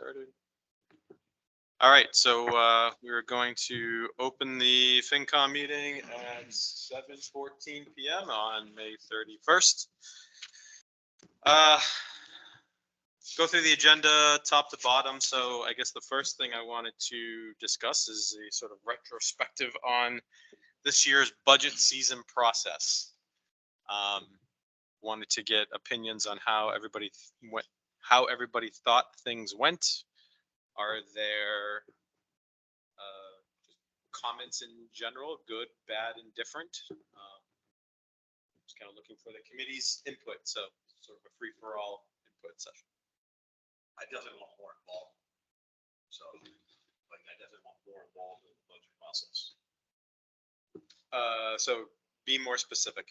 started. All right, so we're going to open the FinCom meeting at 7:14 p.m. on May 31st. Go through the agenda top to bottom. So I guess the first thing I wanted to discuss is a sort of retrospective on this year's budget season process. Wanted to get opinions on how everybody went, how everybody thought things went. Are there comments in general, good, bad, and different? Just kind of looking for the committee's input. So sort of a free for all input session. I definitely want more involved. So, like, I definitely want more involved in the budget process. So be more specific.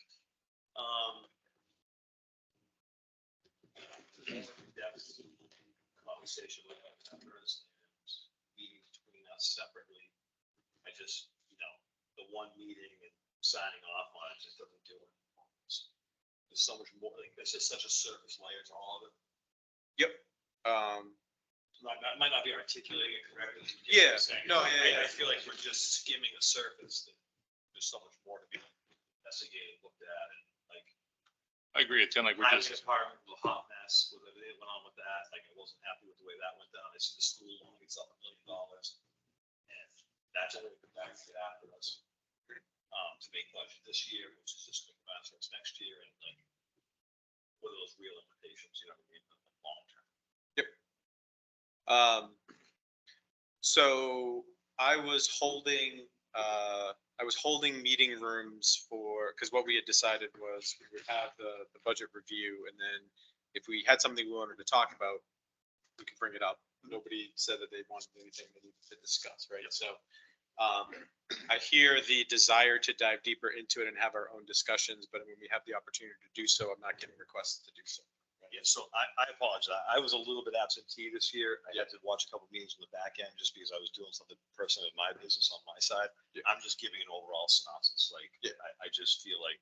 In-depth conversation with our members and meeting between us separately. I just, the one meeting and signing off on it just doesn't do it. There's so much more, like, there's just such a surface layer to all of it. Yep. I might not be articulating it correctly. Yeah, I feel like we're just skimming the surface. There's so much more to be investigated, looked at, and like. I agree. It's kind of like we're Highway just. department was a hot mess with everything that went on with that. Like, I wasn't happy with the way that went down. I see the school only gets up $1 million. And that's only come back to after us. To make budget this year, which is just going to matter next year, and like, what are those real implications, in the long term? Yep. So I was holding meeting rooms because what we had decided was we would have the budget review, and then if we had something we wanted to talk about, we could bring it up. Nobody said that they wanted anything they needed to discuss, right? So I hear the desire to dive deeper into it and have our own discussions, but when we have the opportunity to do so, I'm not getting requests to do so. Yeah, so I apologize. I was a little bit absentee this year. I had to watch a couple meetings in the back end just because I was doing something personally in my business on my side. Yeah. I'm just giving an overall synopsis. Like, Yeah. I just feel like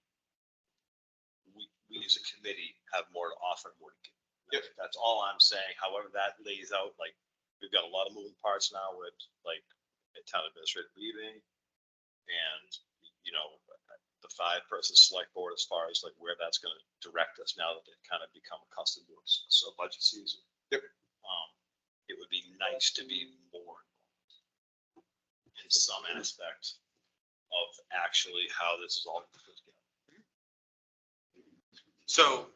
we as a committee have more to offer and more to give. Yep. That's all I'm saying. However that lays out, like, we've got a lot of moving parts now with like a town administrator leaving and, the 5-person select board as far as like where that's going to direct us now that they've kind of become accustomed to us. So budget season. Yep. It would be nice to be more in some aspect of actually how this is all put together. So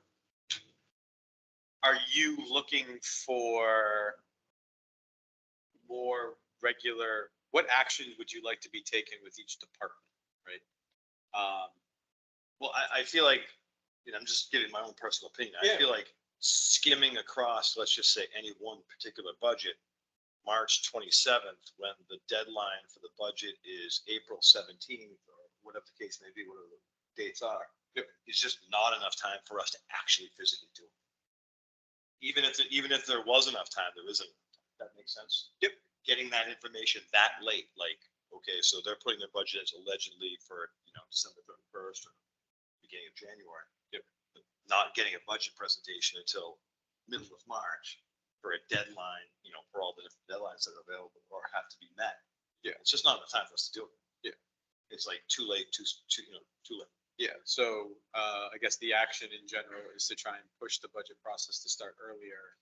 are you looking for more regular, what actions would you like to be taken with each department, right? Well, I feel like, I'm just giving my own personal opinion. Yeah. I feel like skimming across, let's just say any one particular budget, March 27th, when the deadline for the budget is April 17th, or whatever the case may be, whatever the dates are, is just not enough time for us to actually physically do it. Even if there was enough time, there isn't. That makes sense? Yep. Getting that information that late, like, okay, so they're putting their budget allegedly for, December 31st or beginning of January. Yep. Not getting a budget presentation until middle of March for a deadline, for all the different deadlines that are available or have to be met. Yeah. It's just not enough time for us to do it. Yeah. It's like too late, too late. Yeah, so I guess the action in general is to try and push the budget process to start earlier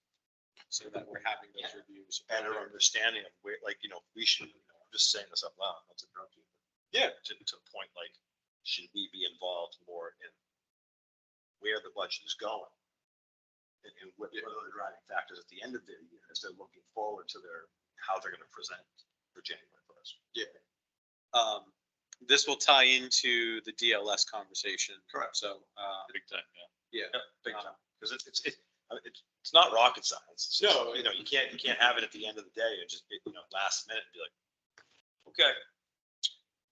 so that we're having those reviews. Better earlier. understanding of where, like, we should, I'm just saying this out loud, not to interrupt you. Yeah. To the point, like, should we be involved more in where the budget is going? And what are the driving factors at the end of their year as they're looking forward to how they're going to present for January 1st? Yeah. This will tie into the DLS conversation. Correct. So, Big time, yeah. yeah. Big time. Because it's not rocket science. It's just, No. you can't have it at the end of the day and just, last minute and be like, okay.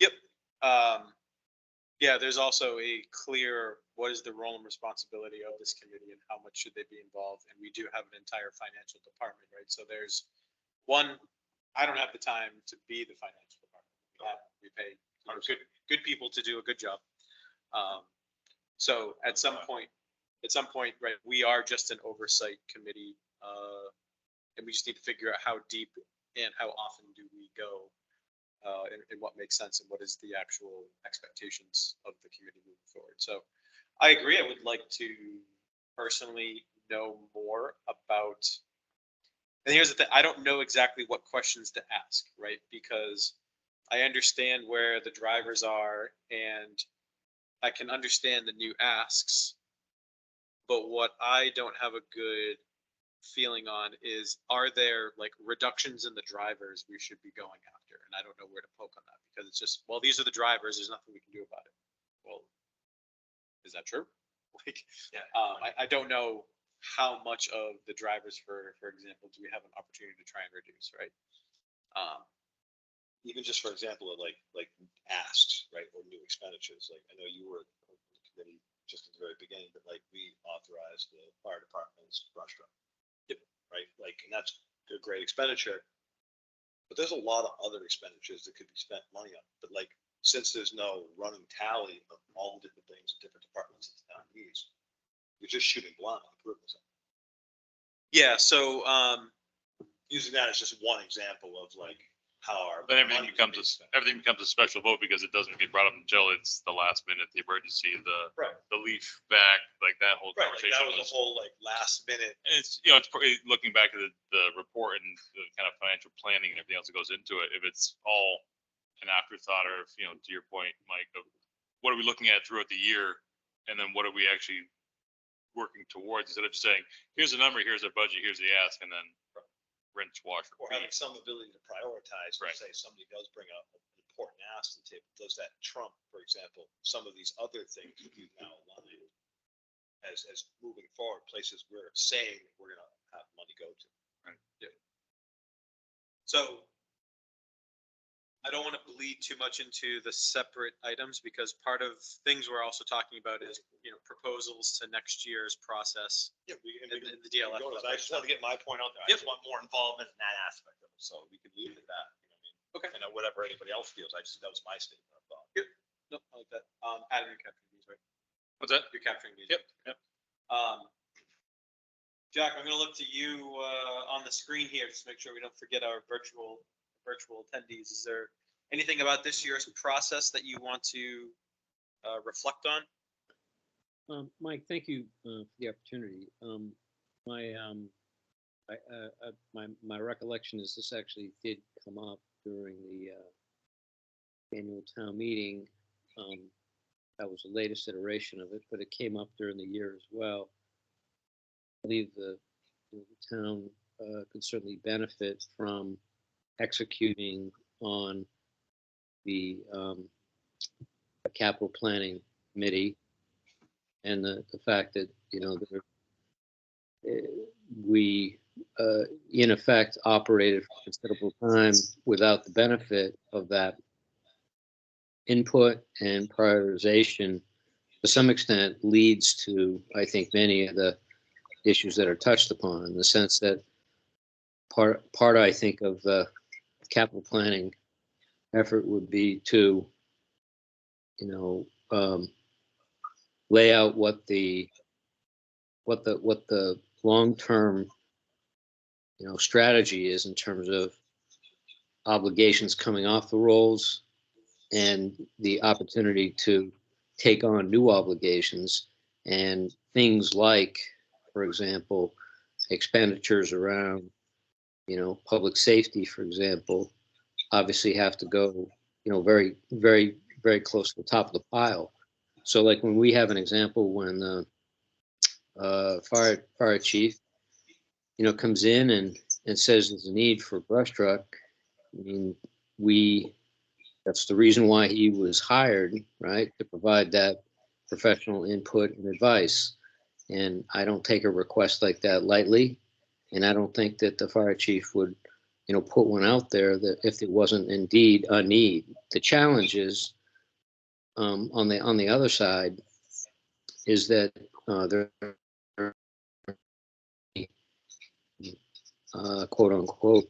Yep. Yeah, there's also a clear, what is the role and responsibility of this committee and how much should they be involved? And we do have an entire financial department, right? So there's one, I don't have the time to be the financial department. We pay good people to do a good job. So at some point, right, we are just an oversight committee and we just need to figure out how deep and how often do we go, and what makes sense and what is the actual expectations of the committee moving forward. So I agree. I would like to personally know more about, and here's the thing, I don't know exactly what questions to ask, right? Because I understand where the drivers are and I can understand the new asks. But what I don't have a good feeling on is, are there like reductions in the drivers we should be going after? And I don't know where to poke on that, because it's just, well, these are the drivers, there's nothing we can do about it. Well, is that true? Like, Yeah. I don't know how much of the drivers, for example, do we have an opportunity to try and reduce, right? Even just for example, of like asks, right, or new expenditures, like I know you were on the committee just at the very beginning, but like we authorized the fire department's brush truck. Yep. Right, like, and that's a great expenditure. But there's a lot of other expenditures that could be spent money on, but like, since there's no running tally of all the different things that different departments of the town needs, you're just shooting blind on improvements. Yeah, so, Using that as just one example of like how our. Then everything money becomes, is spent. everything becomes a special vote because it doesn't get brought up until it's the last minute, the emergency, Right. the leaf back, like that whole Right, like conversation that was a was. whole like last minute. And it's, you know, it's probably looking back at the report and the kind of financial planning and everything else that goes into it. If it's all an afterthought, or if, you know, to your point, Mike, of what are we looking at throughout the year? And then what are we actually working towards, instead of just saying, here's a number, here's a budget, here's the ask, and then rinse, wash, Or repeat. having some ability to prioritize, Right. say somebody does bring up an important ask to the table, does that trump, for example, some of these other things that you've now aligned as moving forward, places we're saying we're gonna have money go to. so I don't want to bleed too much into the separate items, because part of things we're also talking about is, you know, proposals to next year's process. Yeah, And the DLF level. I just want to get my point out there. I just want more involvement in that aspect of it, so we can leave it at that. You know what I mean? Okay. And then whatever anybody else feels, that was my statement of thought. No, I like that. Adam, you're capturing these, right? What's that? You're capturing these. Yep. Jack, I'm gonna look to you, on the screen here, just to make sure we don't forget our virtual attendees. Is there anything about this year's process that you want to, reflect on? Mike, thank you for the opportunity. My recollection is this actually did come up during the annual town meeting. That was the latest iteration of it, but it came up during the year as well. I believe the town could certainly benefit from executing on the capital planning committee, and the fact that, you know, we in effect operated for considerable time without the benefit of that input, and prioritization to some extent leads to, I think, many of the issues that are touched upon, in the sense that part I think of the capital planning effort would be to, you know, lay out what the long-term, you know, strategy is in terms of obligations coming off the rolls and the opportunity to take on new obligations, and things like, for example, expenditures around, you know, public safety, for example, obviously have to go, you know, very, very, very close to the top of the pile. So like when we have an example, when fire chief, you know, comes in and says there's a need for a brush truck. I mean, that's the reason why he was hired, right? To provide that professional input and advice. And I don't take a request like that lightly. And I don't think that the fire chief would, you know, put one out there that if it wasn't indeed a need. The challenge is, on the other side, is that there are quote unquote,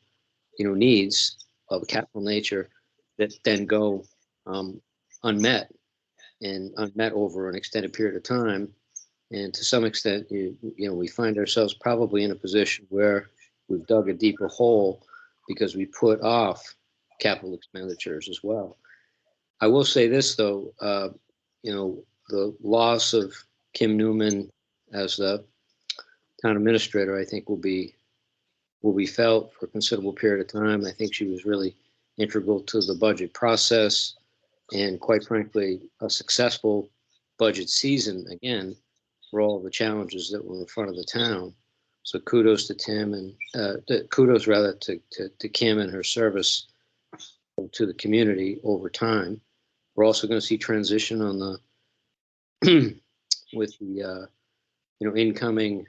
you know, needs of a capital nature that then go unmet over an extended period of time. And to some extent, you know, we find ourselves probably in a position where we've dug a deeper hole because we put off capital expenditures as well. I will say this though, the loss of Kim Newman as the town administrator, I think will be felt for a considerable period of time. I think she was really integral to the budget process and quite frankly, a successful budget season again for all the challenges that were in front of the town. So kudos to Tim and kudos rather to Kim and her service to the community over time. We're also going to see transition on the with the incoming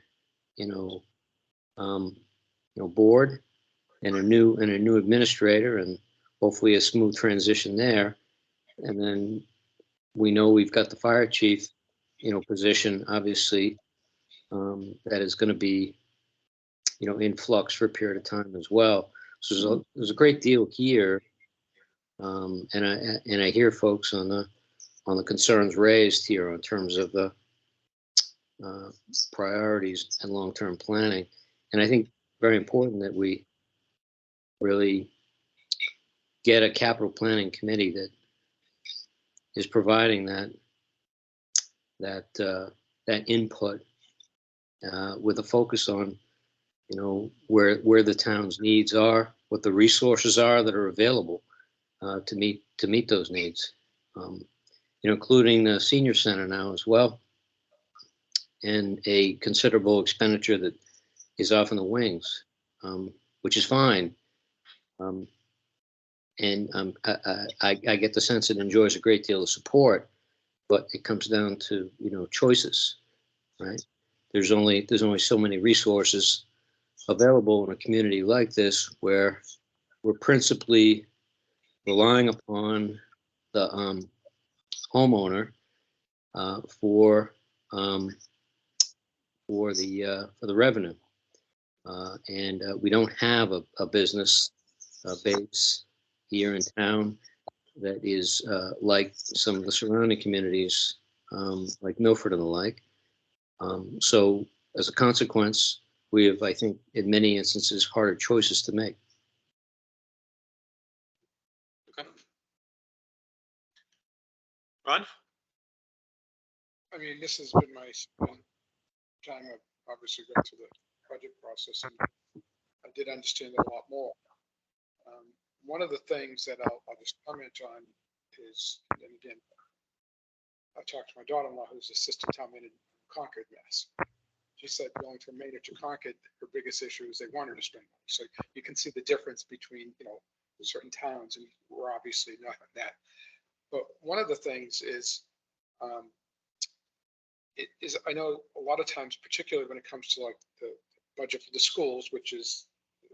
board and a new administrator, and hopefully a smooth transition there. And then we know we've got the fire chief position obviously that is going to be in flux for a period of time as well. So there's a great deal here, and I hear folks on the concerns raised here in terms of the priorities and long-term planning. And I think very important that we really get a capital planning committee that is providing that input with a focus on where the town's needs are, what the resources are that are available to meet those needs, including the senior center now as well, and a considerable expenditure that is off in the wings, which is fine. And I get the sense it enjoys a great deal of support, but it comes down to choices, right? There's only so many resources available in a community like this where we're principally relying upon the homeowner for the revenue, and we don't have a business base here in town that is like some of the surrounding communities, like Milford and the like. So as a consequence, we have, I think, in many instances, harder choices to make. Okay. Ron? I mean, this has been my time of obviously going through the budget process, and I did understand a lot more. One of the things that I'll just comment on is, and again, I talked to my daughter-in-law, who's assistant town manager in Concord, Mass. She said going from Maynard to Concord, her biggest issue is they wanted to spend money. So you can see the difference between, certain towns, and we're obviously not on that. But one of the things is, I know a lot of times, particularly when it comes to like the budget for the schools, which is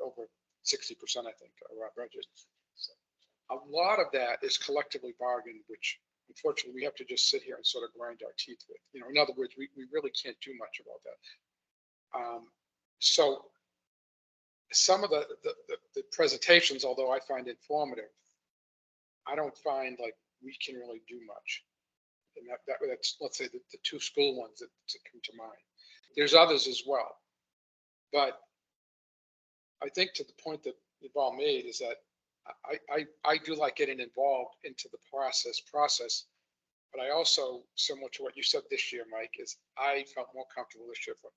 over 60%, I think, of our budget. So a lot of that is collectively bargained, which unfortunately we have to just sit here and sort of grind our teeth with. In other words, we really can't do much about that. So some of the presentations, although I find informative, I don't find like we can really do much. And that's, let's say, the two school ones that come to mind. There's others as well. But I think to the point that you've all made is that I do like getting involved into the process, but I also, similar to what you said this year, Mike, is I felt more comfortable this year. If a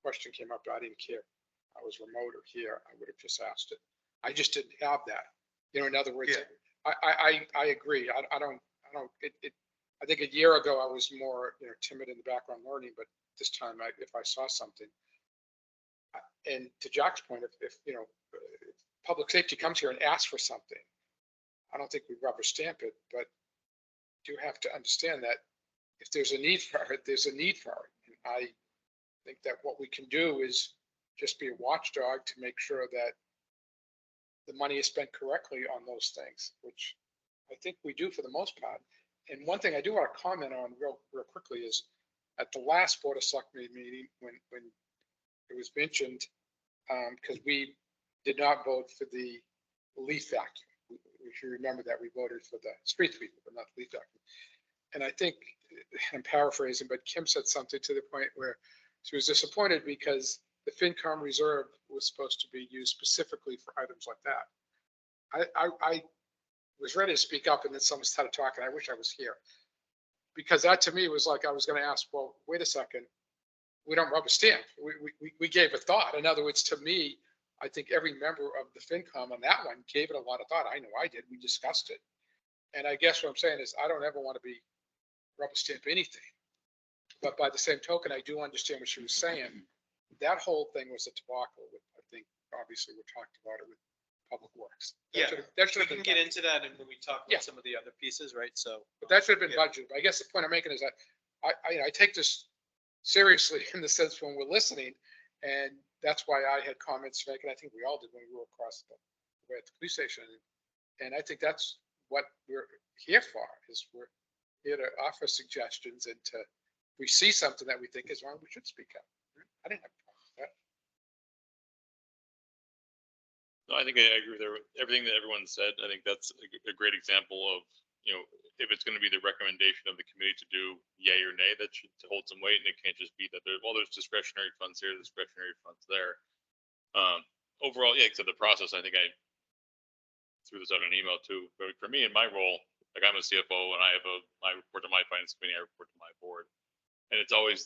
question came up, I didn't care. I was remote or here, I would have just asked it. I just didn't have that. In other words, yeah. I agree. I think a year ago I was more timid in the background learning, but this time if I saw something, and to Jack's point, if public safety comes here and asks for something, I don't think we rubber stamp it, but do have to understand that if there's a need for it, there's a need for it. And I think that what we can do is just be a watchdog to make sure that the money is spent correctly on those things, which I think we do for the most part. And one thing I do want to comment on real quickly is at the last Board of Selectmen meeting, when it was mentioned, because we did not vote for the leaf vacuum. If you remember that, we voted for the street sweeper, but not the leaf vacuum. And I think, I'm paraphrasing, but Kim said something to the point where she was disappointed because the FinCom reserve was supposed to be used specifically for items like that. I was ready to speak up and then someone started talking. I wish I was here. Because that to me was like, I was going to ask, well, wait a second. We don't rubber stamp. We gave a thought. In other words, to me, I think every member of the FinCom on that one gave it a lot of thought. I know I did. We discussed it. And I guess what I'm saying is I don't ever want to be rubber stamp anything. But by the same token, I do understand what she was saying. That whole thing was a debacle with, I think, obviously we talked about it with Public Works. Yeah, That should we have been, can get into that and when we talk Yeah. about some of the other pieces, right? So. but that should have been Yeah. budgeted. But I guess the point I'm making is that I take this seriously in the sense when we're listening. And that's why I had comments to make, and I think we all did when we were across the way at the police station. And I think that's what we're here for, is we're here to offer suggestions and to, if we see something that we think is wrong, we should speak up. I didn't have a problem with that. No, I think I agree with everything that everyone said. I think that's a great example of, if it's going to be the recommendation of the committee to do yay or nay, that should hold some weight, and it can't just be that there's discretionary funds here, discretionary funds there. Overall, yeah, except the process, I think I threw this out in an email too, but for me in my role, like I'm a CFO and I report to my finance committee, I report to my board. And it's always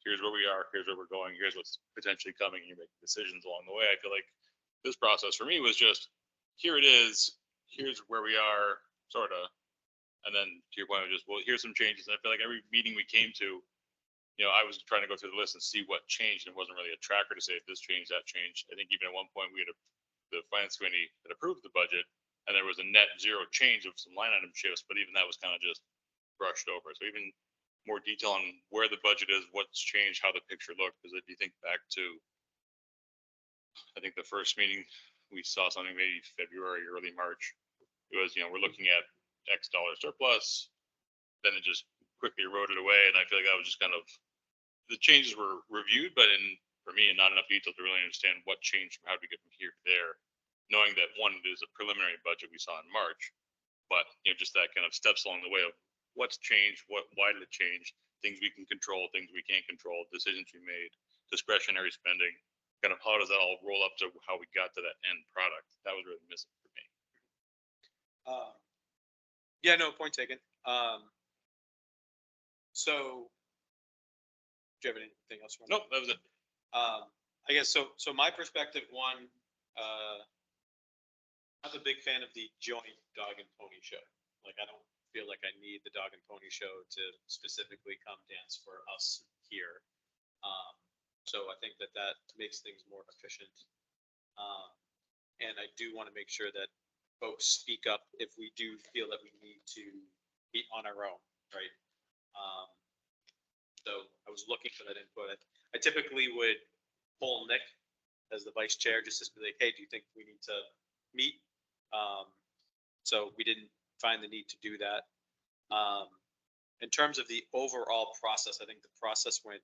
here's where we are, here's where we're going, here's what's potentially coming, you make decisions along the way. I feel like this process for me was just, here it is, here's where we are, sort of. And then to your point, just, well, here's some changes. And I feel like every meeting we came to, I was trying to go through the list and see what changed. And it wasn't really a tracker to say this changed, that changed. I think even at one point the finance committee had approved the budget and there was a net zero change of some line item shifts, but even that was kind of just brushed over. So even more detail on where the budget is, what's changed, how the picture looked. Because if you think back to, I think the first meeting, we saw something maybe February, early March. It was, we're looking at X dollar surplus, then it just quickly eroded away. And I feel like that was just kind of, the changes were reviewed, but for me, not enough detail to really understand what changed from how do we get from here to there, knowing that one, it is a preliminary budget we saw in March, but just that kind of steps along the way of what's changed, why did it change, things we can control, things we can't control, decisions we made, discretionary spending, kind of how does that all roll up to how we got to that end product? That was really missing for me. Yeah, no, point taken. So, do you have anything else? Nope, that was it. I guess so. So my perspective, one, I'm a big fan of the joint dog and pony show. Like, I don't feel like I need the dog and pony show to specifically come dance for us here. So I think that makes things more efficient. And I do want to make sure that folks speak up if we do feel that we need to be on our own, right? So I was looking for that input. I typically would poll Nick as the vice chair, just to be like, hey, do you think we need to meet? So we didn't find the need to do that. In terms of the overall process, I think the process went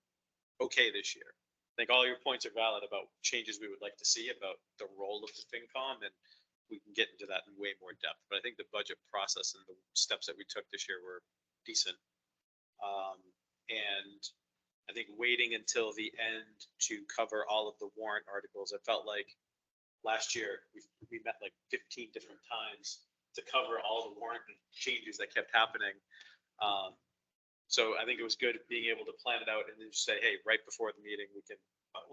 okay this year. I think all your points are valid about changes we would like to see about the role of the FinCom, and we can get into that in way more depth. But I think the budget process and the steps that we took this year were decent. And I think waiting until the end to cover all of the warrant articles, I felt like last year we met like 15 different times to cover all the warrant changes that kept happening. So I think it was good being able to plan it out and then just say, hey, right before the meeting, we can.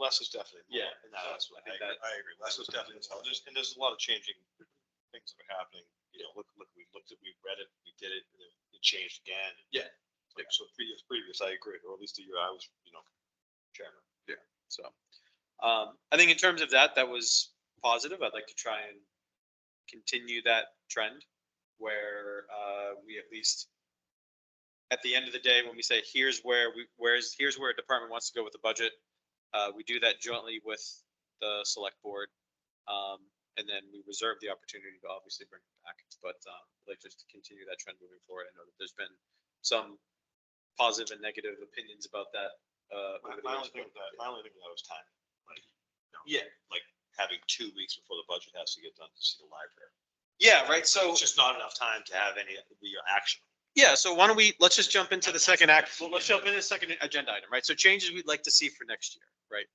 Less is definitely. Yeah, and that's what I think I agree. Less is definitely. And there's a lot of changing things that are happening. Look, we looked at, we read it, we did it, and then it changed again. Yeah. Like, so previous, I agree, or at least the year I was, chairman. Yeah. So I think in terms of that was positive. I'd like to try and continue that trend where we at least at the end of the day, when we say here's where a department wants to go with the budget, we do that jointly with the select board. And then we reserve the opportunity to obviously bring it back. But I'd like just to continue that trend moving forward. I know that there's been some positive and negative opinions about that. My only thing with that was time. Like, Yeah. Like having 2 weeks before the budget has to get done to see the library. Yeah, right. So It's just not enough time to have any of the action. yeah, so why don't let's just jump into the second act. Well, let's jump into the second agenda item, right? So changes we'd like to see for next year, right?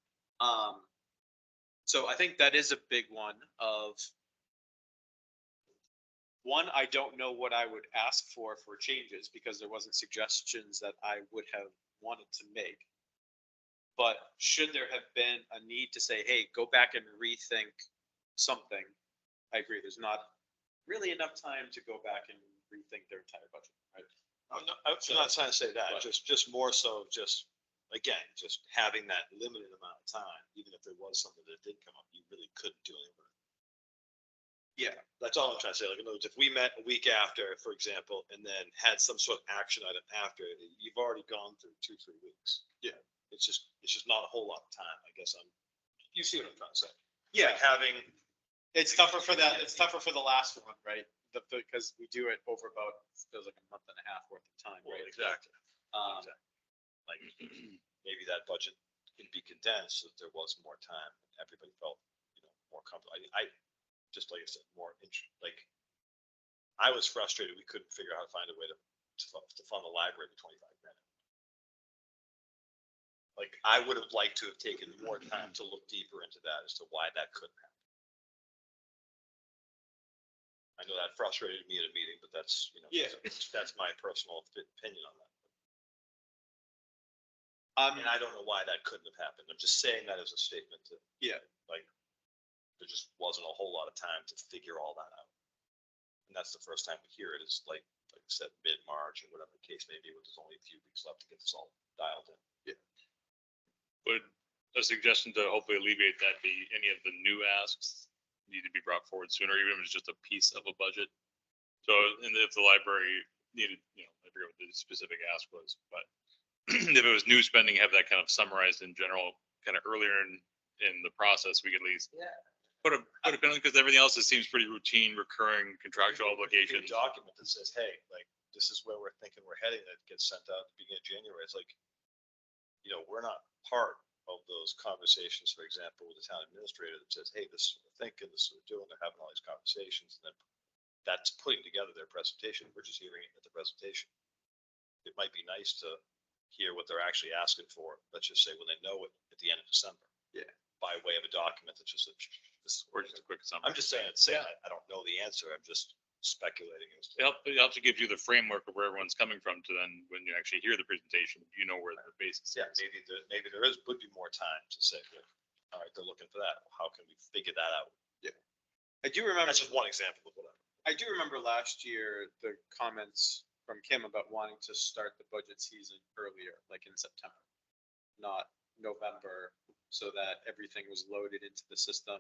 So I think that is a big one of, one, I don't know what I would ask for changes because there wasn't suggestions that I would have wanted to make. But should there have been a need to say, hey, go back and rethink something? I agree, there's not really enough time to go back and rethink their entire budget, right? I'm not trying to say that, But- just more so, just, again, just having that limited amount of time, even if there was something that did come up, you really couldn't do anything. Yeah, That's all I'm trying to say. Like, in other words, if we met a week after, for example, and then had some sort of action item after, you've already gone through 2, 3 weeks. Yeah. It's just not a whole lot of time, I guess. You see what I'm trying to say? yeah, Like having, it's tougher for that, it's tougher for the last one, right? Because we do it over about, feels like a month and a half worth of time, well, right? exactly, Um, like, maybe that budget can be condensed so that there was more time. Everybody felt, more comfortable. I just, like I said, like, I was frustrated. We couldn't figure out how to find a way to fund the library for 25 minutes. Like, I would have liked to have taken more time to look deeper into that as to why that couldn't happen. I know that frustrated me at a meeting, but that's, Yeah. that's my personal opinion on that. And I'm, I don't know why that couldn't have happened. I'm just saying that as a statement to. Yeah. Like, there just wasn't a whole lot of time to figure all that out. And that's the first time we hear it, is like I said, mid-March or whatever the case may be, when there's only a few weeks left to get this all dialed in. Would a suggestion to hopefully alleviate that be any of the new asks need to be brought forward sooner, even if it's just a piece of a budget? So, and if the library needed, I forget what the specific ask was, but if it was new spending, have that kind of summarized in general, kind of earlier in the process, we could at least put a penalty, because everything else, it seems pretty routine, recurring contractual A obligations. document that says, hey, like, this is where we're thinking we're heading, that gets sent out at the beginning of January. It's like, we're not part of those conversations, for example, with the town administrator that says, hey, this is what we're thinking, this is what we're doing, they're having all these conversations, and then that's putting together their presentation. We're just hearing it at the presentation. It might be nice to hear what they're actually asking for, let's just say, when they know it at the end of December. Yeah. By way of a document that's just, this is Or just a quick summary. I'm just saying, I don't know the answer. I'm just speculating as to. It helps to give you the framework of where everyone's coming from, to then, when you actually hear the presentation, you know where the basis Yeah, is. maybe there would be more time to say, all right, they're looking for that. How can we figure that out? I do remember, That's just one example of whatever. I do remember last year, the comments from Kim about wanting to start the budget season earlier, like in September, not November, so that everything was loaded into the system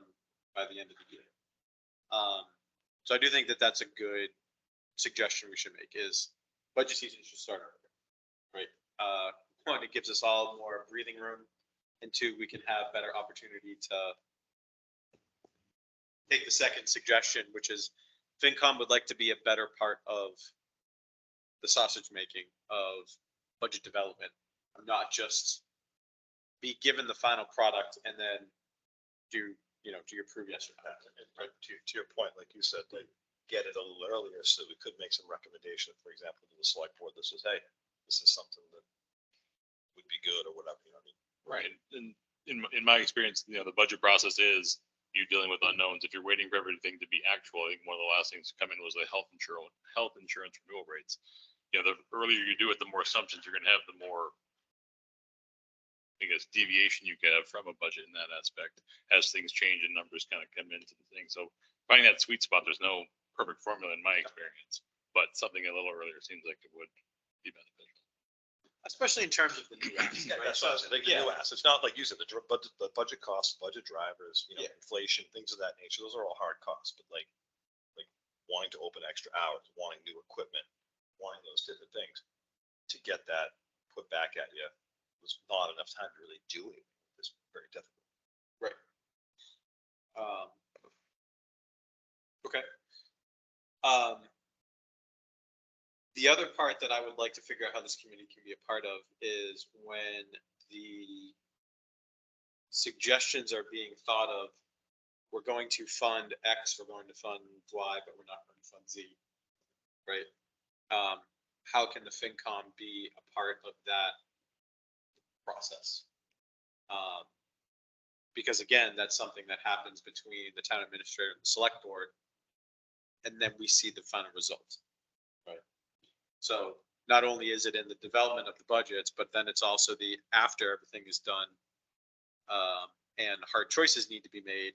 by the end of the year. So I do think that that's a good suggestion we should make, is budget season should start earlier, right? One, it gives us all more breathing room, and two, we can have better opportunity to take the second suggestion, which is FinCom would like to be a better part of the sausage making of budget development, not just be given the final product and then do you approve yes or no? And to your point, like you said, like, get it a little earlier so we could make some recommendation, for example, to the select board that says, hey, this is something that would be good or whatever, you know what I mean? Right. And in my experience, the budget process is you dealing with unknowns. If you're waiting for everything to be actual, I think one of the last things to come in was the health insurance renewal rates. The earlier you do it, the more assumptions you're going to have, the more, I guess, deviation you get from a budget in that aspect, as things change and numbers kind of come into the thing. So finding that sweet spot, there's no perfect formula in my experience, but something a little earlier seems like it would be beneficial. Especially in terms of the new apps, Yeah, right? that's what I was saying. Like, the new assets, it's not like you said, the budget costs, budget drivers, Yeah. inflation, things of that nature. Those are all hard costs, but like wanting to open extra hours, wanting new equipment, wanting those different things, to get that put back at you was not enough time to really do it. It's very difficult. Right. Okay. The other part that I would like to figure out how this community can be a part of is when the suggestions are being thought of, we're going to fund X, we're going to fund Y, but we're not going to fund Z, right? How can the FinCom be a part of that process? Because again, that's something that happens between the town administrator and the select board. And then we see the final result. Right. So not only is it in the development of the budgets, but then it's also the, after everything is done, and hard choices need to be made,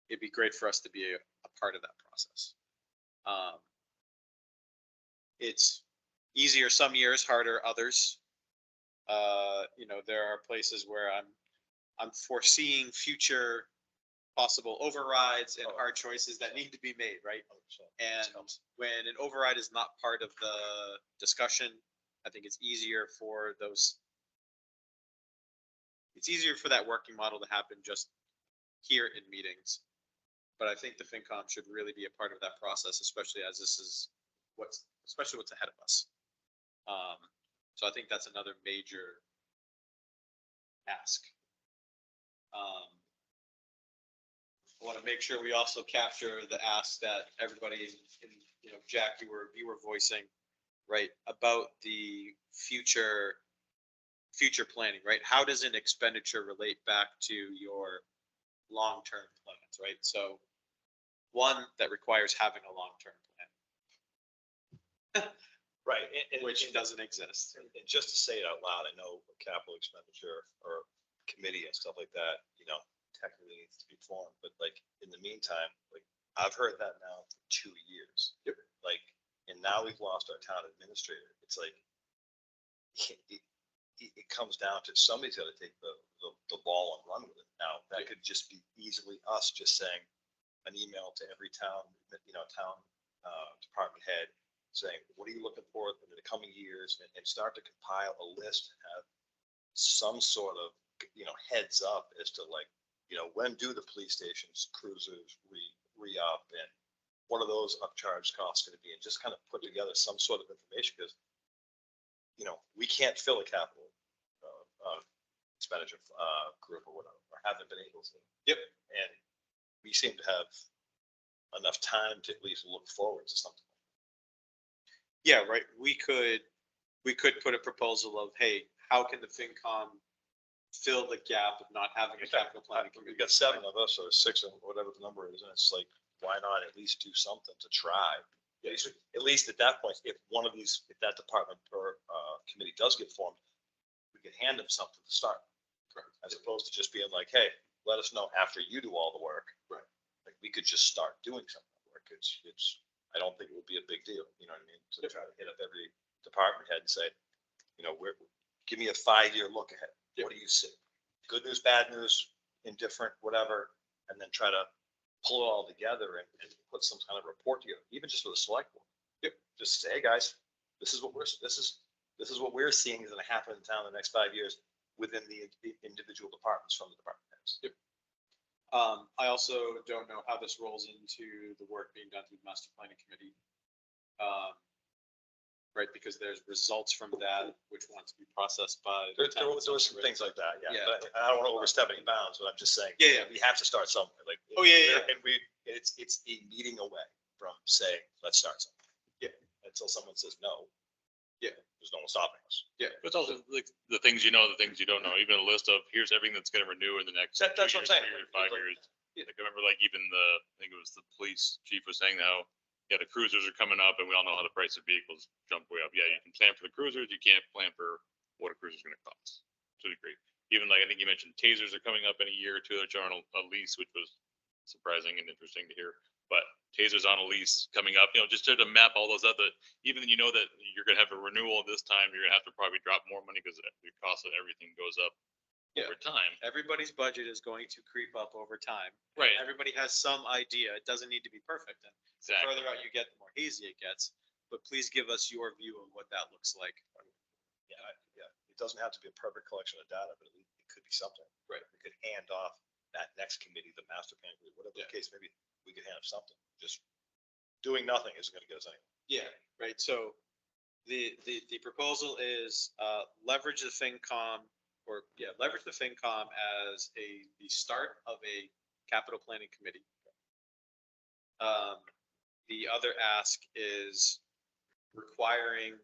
it'd be great for us to be a part of that process. It's easier some years, harder others. There are places where I'm foreseeing future possible overrides and hard choices that need to be made, right? And when an override is not part of the discussion, I think it's easier for that working model to happen just here in meetings. But I think the FinCom should really be a part of that process, especially as this is especially what's ahead of us. So I think that's another major ask. I want to make sure we also capture the ask that everybody, Jack, you were voicing, right, about the future planning, right? How does an expenditure relate back to your long-term plans, right? So one that requires having a long-term plan, Right, which doesn't exist. And just to say it out loud, I know capital expenditure or committee and stuff like that, technically needs to be formed, but like, in the meantime, like, I've heard that now for 2 years. Yep. Like, and now we've lost our town administrator. It's like, it comes down to somebody's got to take the ball and run with it. Now, that could just be easily us just saying an email to every town department head saying, what are you looking for in the coming years, and start to compile a list and have some sort of, heads up as to like, when do the police stations, cruisers re-up, and what are those upcharge costs going to be, and just kind of put together some sort of information, because, we can't fill a capital expenditure group or whatever, or haven't been able to. Yep. And we seem to have enough time to at least look forward to something. Yeah, right. We could put a proposal of, hey, how can the FinCom fill the gap of not having a capital planning We've committee? got 7 of us or 6 or whatever the number is, and it's like, why not at least do something to try? At least at that point, if that department or committee does get formed, we can hand them something to start. Correct. As opposed to just being like, hey, let us know after you do all the work. Right. Like, we could just start doing some of the work. I don't think it would be a big deal, you know what I mean? To try to hit up every department head and say, give me a 5-year look ahead. What do you see? Good news, bad news, indifferent, whatever, and then try to pull it all together and put some kind of report together, even just for the select board. Yep. Just say, hey, guys, this is what we're seeing is going to happen in town in the next 5 years within the individual departments from the department heads. Yep. I also don't know how this rolls into the work being done through the master planning committee. Right, because there's results from that which want to be processed by. There was some things like that, yeah. Yeah. But I don't want to overstep any bounds, but I'm just saying. Yeah, yeah. We have to start somewhere, like. Oh, yeah. And it's a meeting away from saying, let's start something. Yeah. Until someone says no. Yeah. There's no one stopping us. Yeah. But it's also like the things you know, the things you don't know, even a list of here's everything that's gonna renew in the next. That's 2 what I'm years, saying. 3 years, 5 years. Like I remember like even I think it was the police chief was saying how, yeah, the cruisers are coming up and we all know how the price of vehicles jump way up. Yeah, you can plan for the cruisers, you can't plan for what a cruiser's gonna cost to a degree. Even like, I think you mentioned tasers are coming up in a year or two that are on a lease, which was surprising and interesting to hear. But tasers on a lease coming up, just to map all those other, even that you're gonna have a renewal this time, you're gonna have to probably drop more money because the cost of everything goes up over time. Everybody's budget is going to creep up over time. Right. Everybody has some idea. It doesn't need to be perfect. And the Exactly. further out you get, the more hazy it gets. But please give us your view of what that looks like. Yeah. It doesn't have to be a perfect collection of data, but at least it could be something. Right. We could hand off that next committee, the master plan, whatever the Yeah. case, maybe we could hand something. Just doing nothing isn't gonna get us anywhere. Yeah, right. So the proposal is leverage the FinCom as the start of a capital planning committee. The other ask is requiring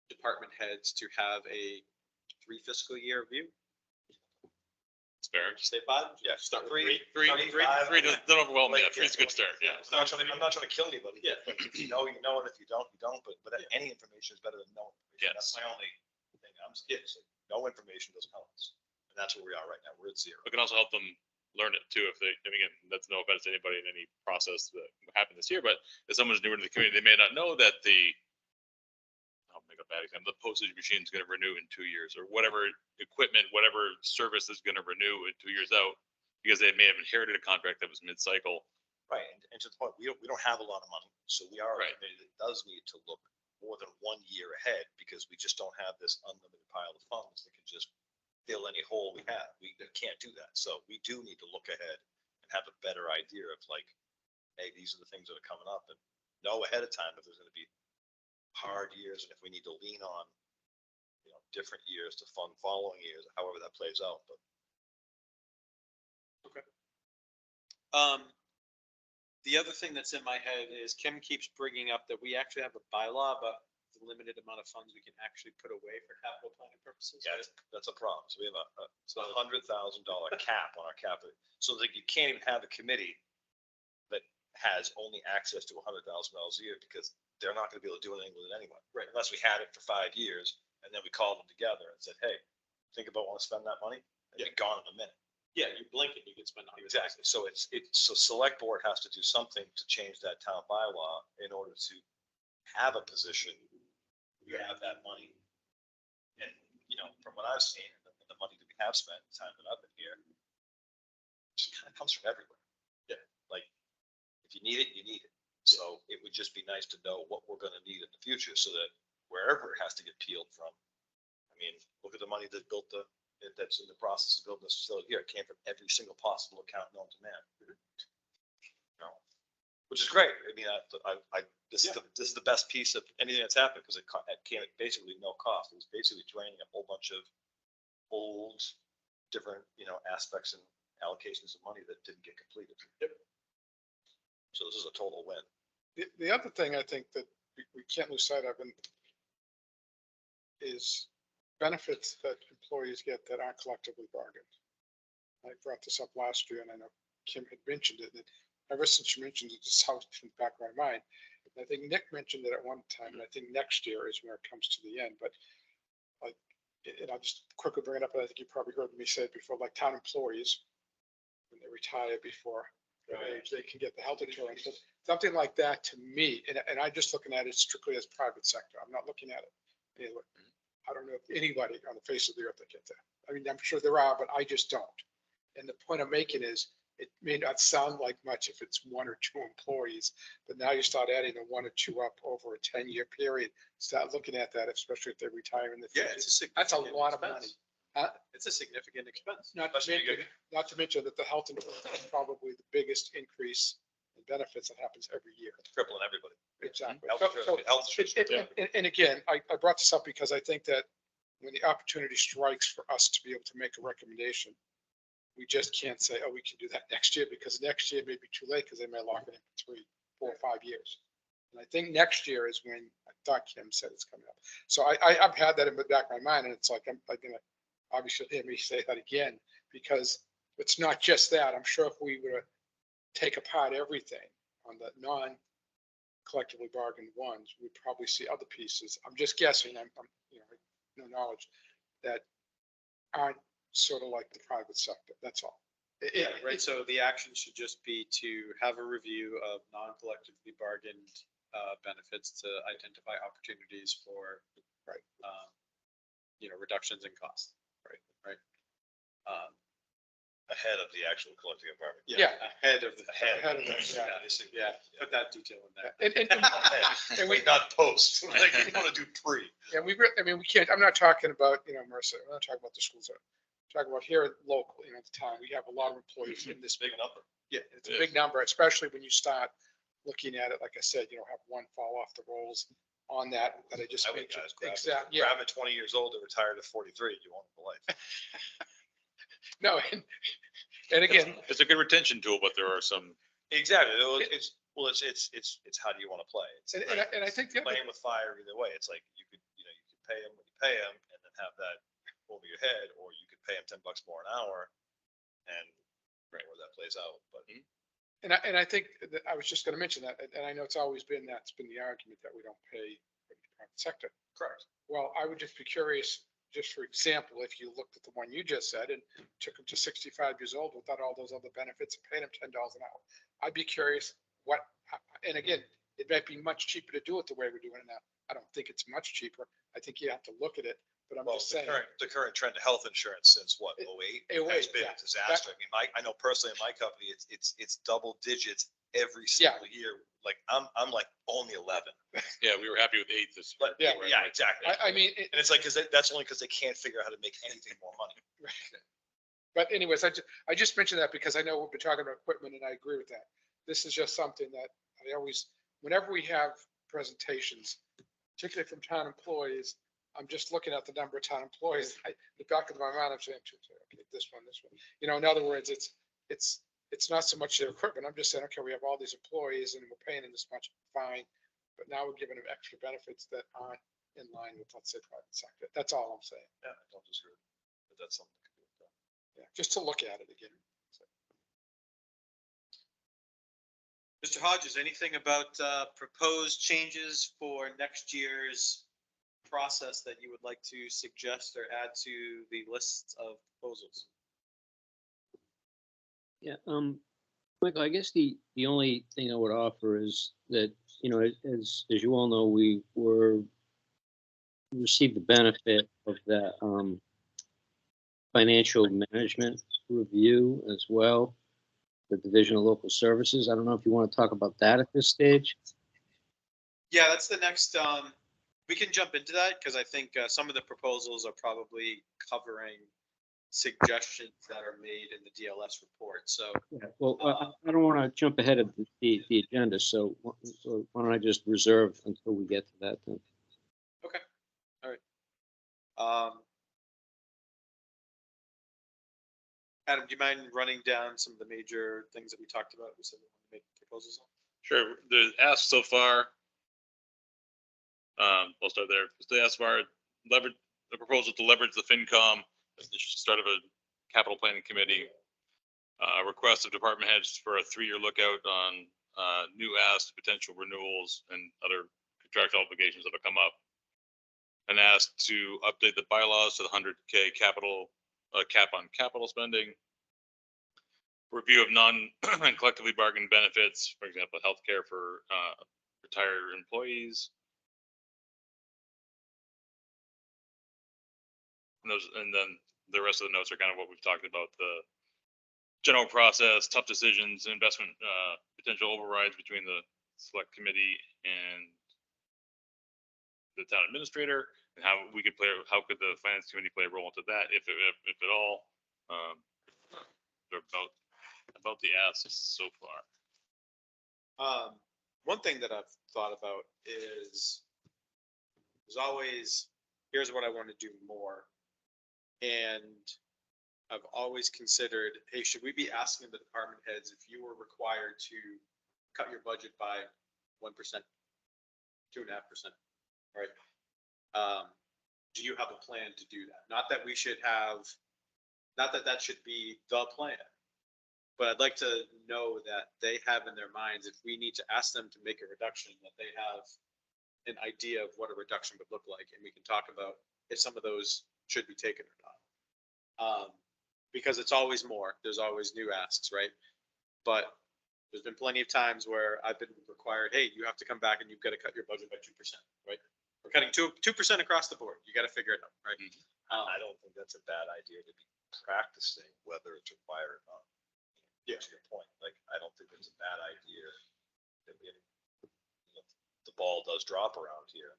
department heads to have a 3 fiscal year view. It's fair. Stay five? Yeah, Start with three. Three don't overwhelm me. Like, Three's a good start, yeah. I'm not trying to kill anybody. Yeah. If you know, you know, and if you don't, you don't, but any information is better than no information. That's Yes. my only thing. I'm saying, no information doesn't help us. And that's where we are right now. We're at zero. It can also help them learn it too, if they, and again, that's no offense to anybody in any process that happened this year, but if someone's newer to the community, they may not know that I'll make a bad example, the postage machine is gonna renew in 2 years, or whatever equipment, whatever service is gonna renew in 2 years out, because they may have inherited a contract that was mid-cycle. Right, and to the point, we don't have a lot of money, so we are a Right. committee that does need to look more than 1 year ahead, because we just don't have this unlimited pile of funds that can just fill any hole we have. We can't do that, so we do need to look ahead and have a better idea of like, hey, these are the things that are coming up, and know ahead of time if there's gonna be hard years, and if we need to lean on, you know, different years to fund following years, however that plays out, but The other thing that's in my head is Kim keeps bringing up that we actually have a bylaw, but the limited amount of funds we can actually put away for capital planning purposes. yeah, that's a problem. So we have a $100,000 cap on our capital. So like you can't even have a committee that has only access to $100,000 a year, because they're not gonna be able to do anything with it anyway. Right. Unless we had it for 5 years and then we called them together and said, hey, think about wanting to spend that money? And be gone in a minute. Yeah, you blink and you can spend $100,000. Exactly. So so select board has to do something to change that town bylaw in order to have a position. We have that money. And, you know, from what I've seen, the money that we have spent, the time that I've been here, just kind of comes from everywhere. Yeah. Like, if you need it, you need it. So it would just be nice to know what we're gonna need in the future, so that wherever it has to get peeled from. I mean, look at the money that built that's in the process of building this facility here. It came from every single possible account known to man. You know, which is great. I mean, this is the best piece of anything that's happened, because it came at basically no cost. It was basically draining a whole bunch of old, different, you know, aspects and allocations of money that didn't get completed. So this is a total win. The other thing I think that we can't lose sight of is benefits that employees get that aren't collectively bargained. I brought this up last year, and I know Kim had mentioned it, that ever since you mentioned it, it's how it's in the back of my mind. And I think Nick mentioned it at one time, and I think next year is where it comes to the end, but like, and I'll just quickly bring it up, and I think you probably heard me say it before, like town employees, when they retire before their age, they can get the health insurance. So something like that to me, and I'm just looking at it strictly as private sector. I'm not looking at it. Anyway, I don't know if anybody on the face of the earth that gets that. I mean, I'm sure there are, but I just don't. And the point I'm making is, it may not sound like much if it's 1 or 2 employees, but now you start adding a 1 or 2 up over a 10-year period. Start looking at that, especially if they retire in the Yeah, future. it's a That's a significant lot of money. expense. Huh? It's a significant expense. Not to Especially mention, not to mention that the health insurance is probably the biggest increase in benefits that happens every year. Crippling everybody. Exactly. Health So- insurance, so health insurance. And again, I brought this up because I think that when the opportunity strikes for us to be able to make a recommendation, we just can't say, oh, we can do that next year, because next year may be too late, because they may lock it in for 3, 4, or 5 years. And I think next year is when I thought Kim said it's coming up. So I've had that in the back of my mind, and it's like, I'm like, gonna obviously hear me say that again, because it's not just that. I'm sure if we were to take apart everything on the non-collectively bargained ones, we'd probably see other pieces. I'm just guessing, I'm, you know, no knowledge, that aren't sort of like the private sector. That's all. Yeah, right. So the action should just be to have a review of non-collectively bargained benefits to identify opportunities for, Right. You know, reductions in cost. Right. Ahead of the actual collective environment. Yeah. Ahead of the. Ahead of that, yeah. Yeah, put that detail in there. And Wait, not post. Like, you want to do pre. And I mean, we can't, I'm not talking about, you know, Mercer, I'm not talking about the schools. I'm talking about here local, you know, at the town, we have a lot of employees in this Big number. Yeah, it's a big number, especially when you start looking at it, like I said, you know, have one fall off the rolls on that I just I would mentioned. guys grab it. Exactly, yeah, Grab it 20 years old and retired at 43, you want it for life. no, and again, It's a good retention tool, but there are some, Exactly. It's how do you want to play? It's and I think the other, playing with fire either way. It's like you could pay them when you pay them and then have that over your head, or you could pay them $10 more an hour and where that plays out, but. And I think that I was just gonna mention that, and I know it's always been, that's been the argument that we don't pay for the private sector. Correct. Well, I would just be curious, just for example, if you looked at the one you just said and took them to 65 years old without all those other benefits and paid them $10 an hour. I'd be curious what, and again, it might be much cheaper to do it the way we're doing it now. I don't think it's much cheaper. I think you have to look at it, but I'm Well, just the saying. current trend of health insurance since what, It- 08, has 08, been yeah. a disaster. I mean, I know personally in my company, it's double digits every single year. Like, I'm like only 11, Yeah, we were happy with 8 this. but Yeah. yeah, exactly. I mean, And it's like, that's only because they can't figure out how to make anything more money. but anyways, I just mentioned that because I know we've been talking about equipment and I agree with that. This is just something that I always, whenever we have presentations, particularly from town employees, I'm just looking at the number of town employees. The back of my mind, I'm saying, okay, this one. You know, in other words, it's not so much their equipment. I'm just saying, okay, we have all these employees and we're paying them this much, fine. But now we're giving them extra benefits that aren't in line with, let's say, private sector. That's all I'm saying. Yeah, I don't disagree. But that's something that could be done. Yeah, just to look at it again. Mr. Hodges, anything about proposed changes for next year's process that you would like to suggest or add to the list of proposals? Yeah, Michael, I guess the only thing I would offer is that, you know, as you all know, we received the benefit of that, financial management review as well, the Division of Local Services. I don't know if you want to talk about that at this stage. Yeah, that's the next, we can jump into that because I think some of the proposals are probably covering suggestions that are made in the DLS report. So, Yeah, well, I don't want to jump ahead of the agenda, so why don't I just reserve until we get to that then? Adam, do you mind running down some of the major things that we talked about? We said we want to make proposals on. Sure, the ask so far. We'll start there. The ask far leverage, the proposal to leverage the FinCom, the start of a capital planning committee. Request of department heads for a 3-year lookout on new asks, potential renewals, and other contractual obligations that have come up. And asked to update the bylaws to the 100K capital cap on capital spending. Review of non collectively bargained benefits, for example, healthcare for retired employees. And then the rest of the notes are kind of what we've talked about, the general process, tough decisions, investment, potential overrides between the select committee and the town administrator, and how we could play, how could the finance committee play a role into that, if at all. They're about the asks so far. One thing that I've thought about is there's always, here's what I want to do more. And I've always considered, hey, should we be asking the department heads if you were required to cut your budget by 1%, 2.5%, right? Do you have a plan to do that? Not that we should have, not that that should be the plan, but I'd like to know that they have in their minds, if we need to ask them to make a reduction, that they have an idea of what a reduction would look like, and we can talk about if some of those should be taken or not. Because it's always more, there's always new asks, right? But there's been plenty of times where I've been required, hey, you have to come back and you've got to cut your budget by 2%, right? We're cutting 2% across the board. You got to figure it out, right? I don't think that's a bad idea to be practicing whether it's required or not. Yeah, to your point, like, I don't think it's a bad idea that we, the ball does drop around here.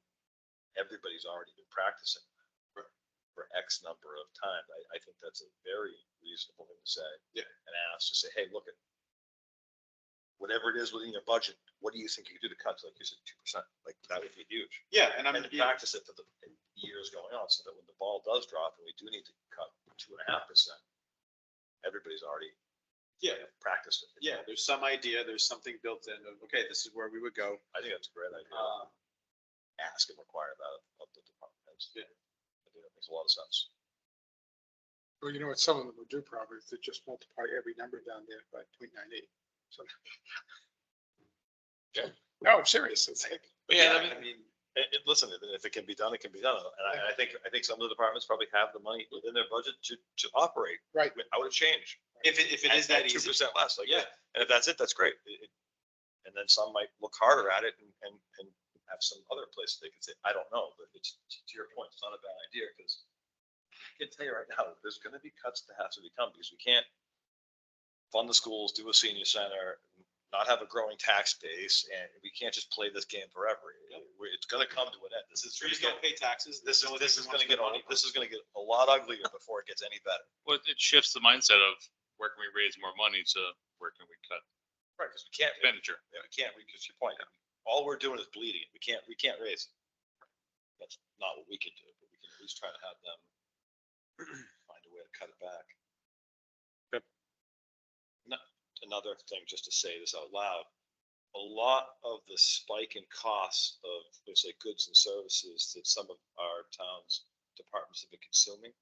Everybody's already been practicing for X number of times. I think that's a very reasonable thing to say. Yeah. And ask to say, hey, look at whatever it is within your budget, what do you think you could do to cut? Like you said, 2%, like that would be huge. Yeah, and And to practice it for the years going on, so that when the ball does drop and we do need to cut 2.5%, everybody's already practiced it. Yeah, there's some idea, there's something built in of, okay, this is where we would go. I think that's a great idea. Ask and require that of the department heads. Yeah. I think that makes a lot of sense. Well, you know what some of them would do probably is they just multiply every number down there by 0.98. So. Yeah. No, I'm serious. It's like, Yeah, I mean, listen, if it can be done, it can be done. And I think some of the departments probably have the money within their budget to operate right. without a change. If it is that easy. 2% less, like, Yeah. and if that's it, that's great. And then some might look harder at it and have some other place they can say, I don't know, but it's, to your point, it's not a bad idea, because I can tell you right now, there's gonna be cuts that have to become, because we can't fund the schools, do a senior center, not have a growing tax base, and we can't just play this game forever. It's gonna come to an end. Trees don't pay taxes. This the only is thing we gonna want get, to spend money this is gonna get a lot uglier before it gets any better. Well, it shifts the mindset of where can we raise more money to where can we cut Right, because we can't, expenditure. we can't, because your point, all we're doing is bleeding it. We can't raise it. That's not what we can do, but we can at least try to have them find a way to cut it back. Yep. Another thing, just to say this out loud, a lot of the spike in costs of, let's say, goods and services that some of our town's departments have been consuming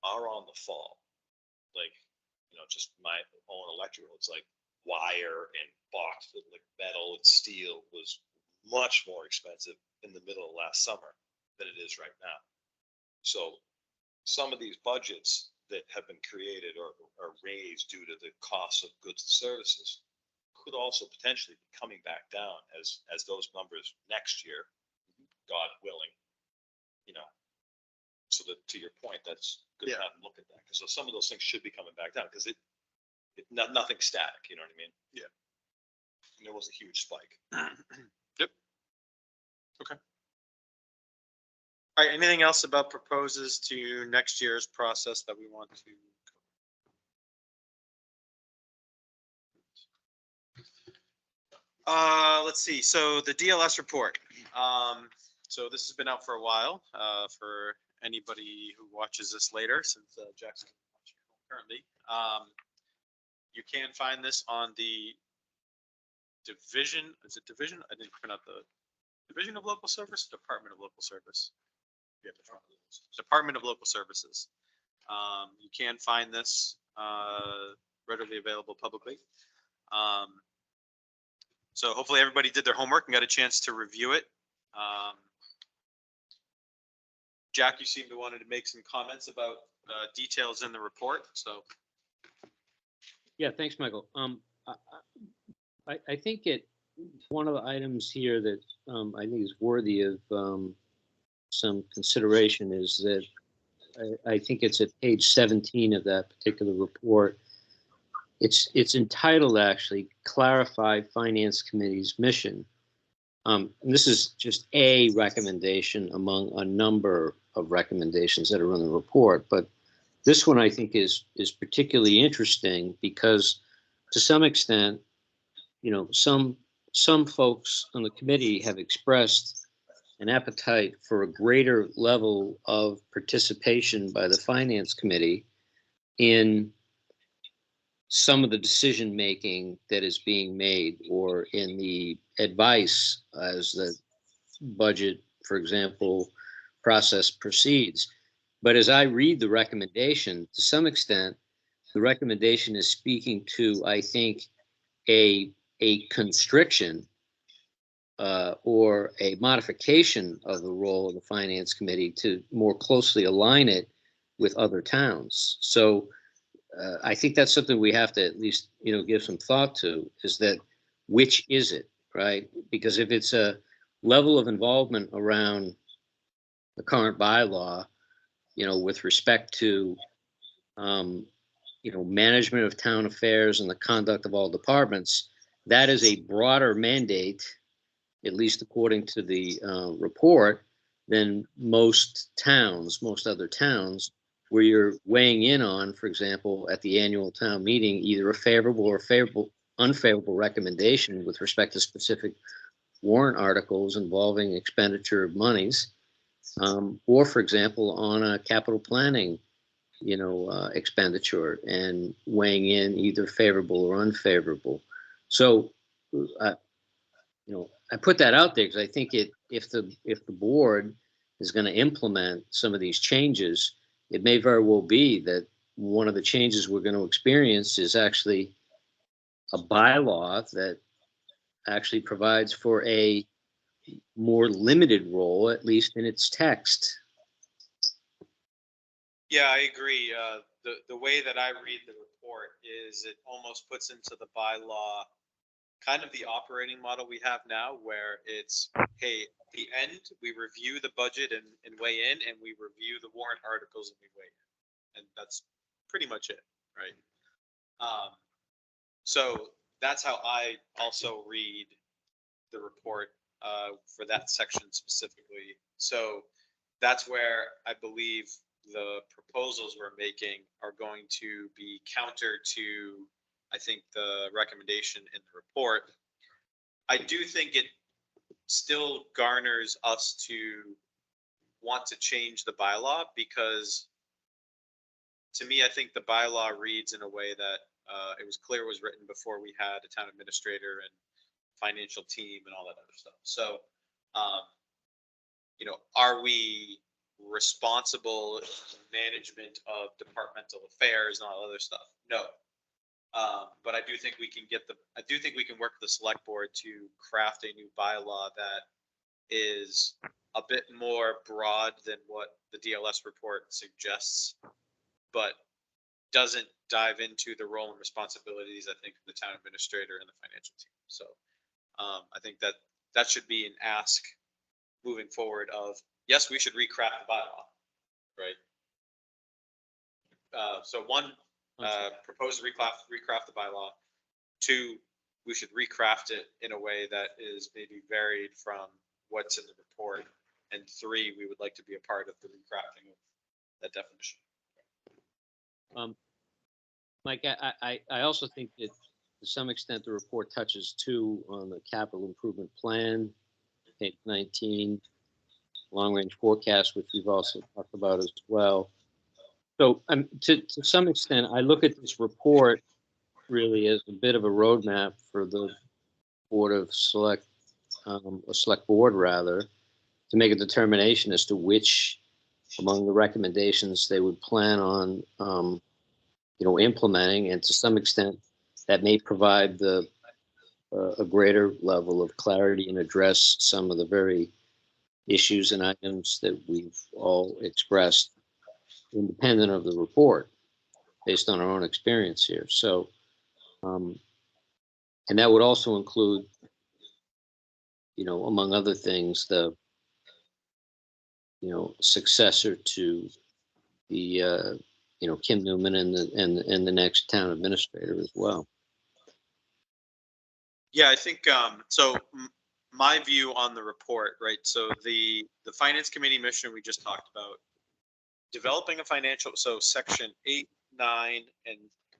are on the fall. Like, just my own electrical, it's like wire and box, like metal and steel was much more expensive in the middle of last summer than it is right now. So some of these budgets that have been created or raised due to the cost of goods and services could also potentially be coming back down as those numbers next year, God willing, so that, to your point, that's good to Yeah. have them look at that, because some of those things should be coming back down, because nothing's static, you know what I mean? Yeah. And there was a huge spike. Yep. Okay. All right, anything else about proposes to next year's process that we want to? Let's see, so the DLS report. So this has been out for a while, for anybody who watches this later, since Jackson watching currently. You can find this on the division, is it division? I didn't print out the Division of Local Service, Department of Local Service. Yeah, Department of Local Services. You can find this readily available publicly. So hopefully everybody did their homework and got a chance to review it. Jack, you seem to wanted to make some comments about details in the report, so. Yeah, thanks, Michael. I think one of the items here that I think is worthy of some consideration is that I think it's at page 17 of that particular report. It's entitled, actually, Clarify Finance Committee's Mission. And this is just a recommendation among a number of recommendations that are in the report. But this one, I think, is particularly interesting because, to some extent, some folks on the committee have expressed an appetite for a greater level of participation by the Finance Committee in some of the decision making that is being made, or in the advice as the budget, for example, process proceeds. But as I read the recommendation, to some extent, the recommendation is speaking to, I think, a constriction or a modification of the role of the Finance Committee to more closely align it with other towns. So I think that's something we have to at least, give some thought to, is that which is it, right? Because if it's a level of involvement around the current bylaw, with respect to, management of town affairs and the conduct of all departments, that is a broader mandate, at least according to the report, than most other towns, where you're weighing in on, for example, at the annual town meeting, either a favorable or unfavorable recommendation with respect to specific warrant articles involving expenditure of monies, or, for example, on a capital planning, expenditure, and weighing in either favorable or unfavorable. So, I put that out there because I think if the board is going to implement some of these changes, it may very well be that one of the changes we're going to experience is actually a bylaw that actually provides for a more limited role, at least in its text. Yeah, I agree. The way that I read the report is it almost puts into the bylaw kind of the operating model we have now, where it's, hey, at the end, we review the budget and weigh in, and we review the warrant articles and we weigh in. And that's pretty much it, right? So that's how I also read the report for that section specifically. So that's where I believe the proposals we're making are going to be counter to, I think, the recommendation in the report. I do think it still garners us to want to change the bylaw, because to me, I think the bylaw reads in a way that it was clear was written before we had a town administrator and financial team and all that other stuff. So, are we responsible management of departmental affairs and all other stuff? No. But I do think we can work with the select board to craft a new bylaw that is a bit more broad than what the DLS report suggests, but doesn't dive into the role and responsibilities, I think, of the town administrator and the financial team. So I think that should be an ask moving forward of, yes, we should recraft the bylaw, right? So one, propose to recraft the bylaw. Two, we should recraft it in a way that is maybe varied from what's in the report. And three, we would like to be a part of the recrafting of that definition. Mike, I also think that to some extent the report touches too on the capital improvement plan, page 19, long-range forecast, which we've also talked about as well. So to some extent, I look at this report really as a bit of a roadmap for the Board of Select, a select board rather, to make a determination as to which among the recommendations they would plan on, implementing, and to some extent that may provide a greater level of clarity and address some of the very issues and items that we've all expressed independent of the report based on our own experience here. So, and that would also include, among other things, the, successor to the, Kim Newman and the next town administrator as well. Yeah, I think so. My view on the report, right? So the finance committee mission we just talked about, developing a financial. So section 8, 9, and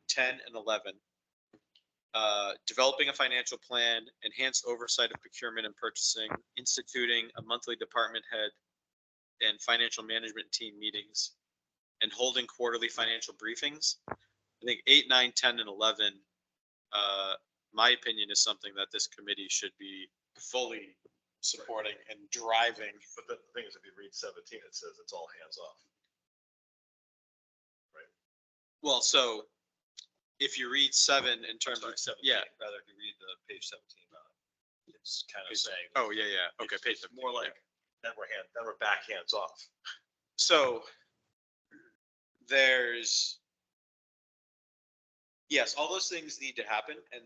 10 and 11. Developing a financial plan, enhanced oversight of procurement and purchasing, instituting a monthly department head and financial management team meetings, and holding quarterly financial briefings. I think 8, 9, 10, and 11, my opinion, is something that this committee should be fully supporting and driving. But the thing is, if you read 17, it says it's all hands off. Well, so if you read 7 in terms of, 17, yeah. rather if you read the page 17, it's kind of saying. Oh, yeah. Okay, page It's more like, then we're back hands off. So there's, yes, all those things need to happen. And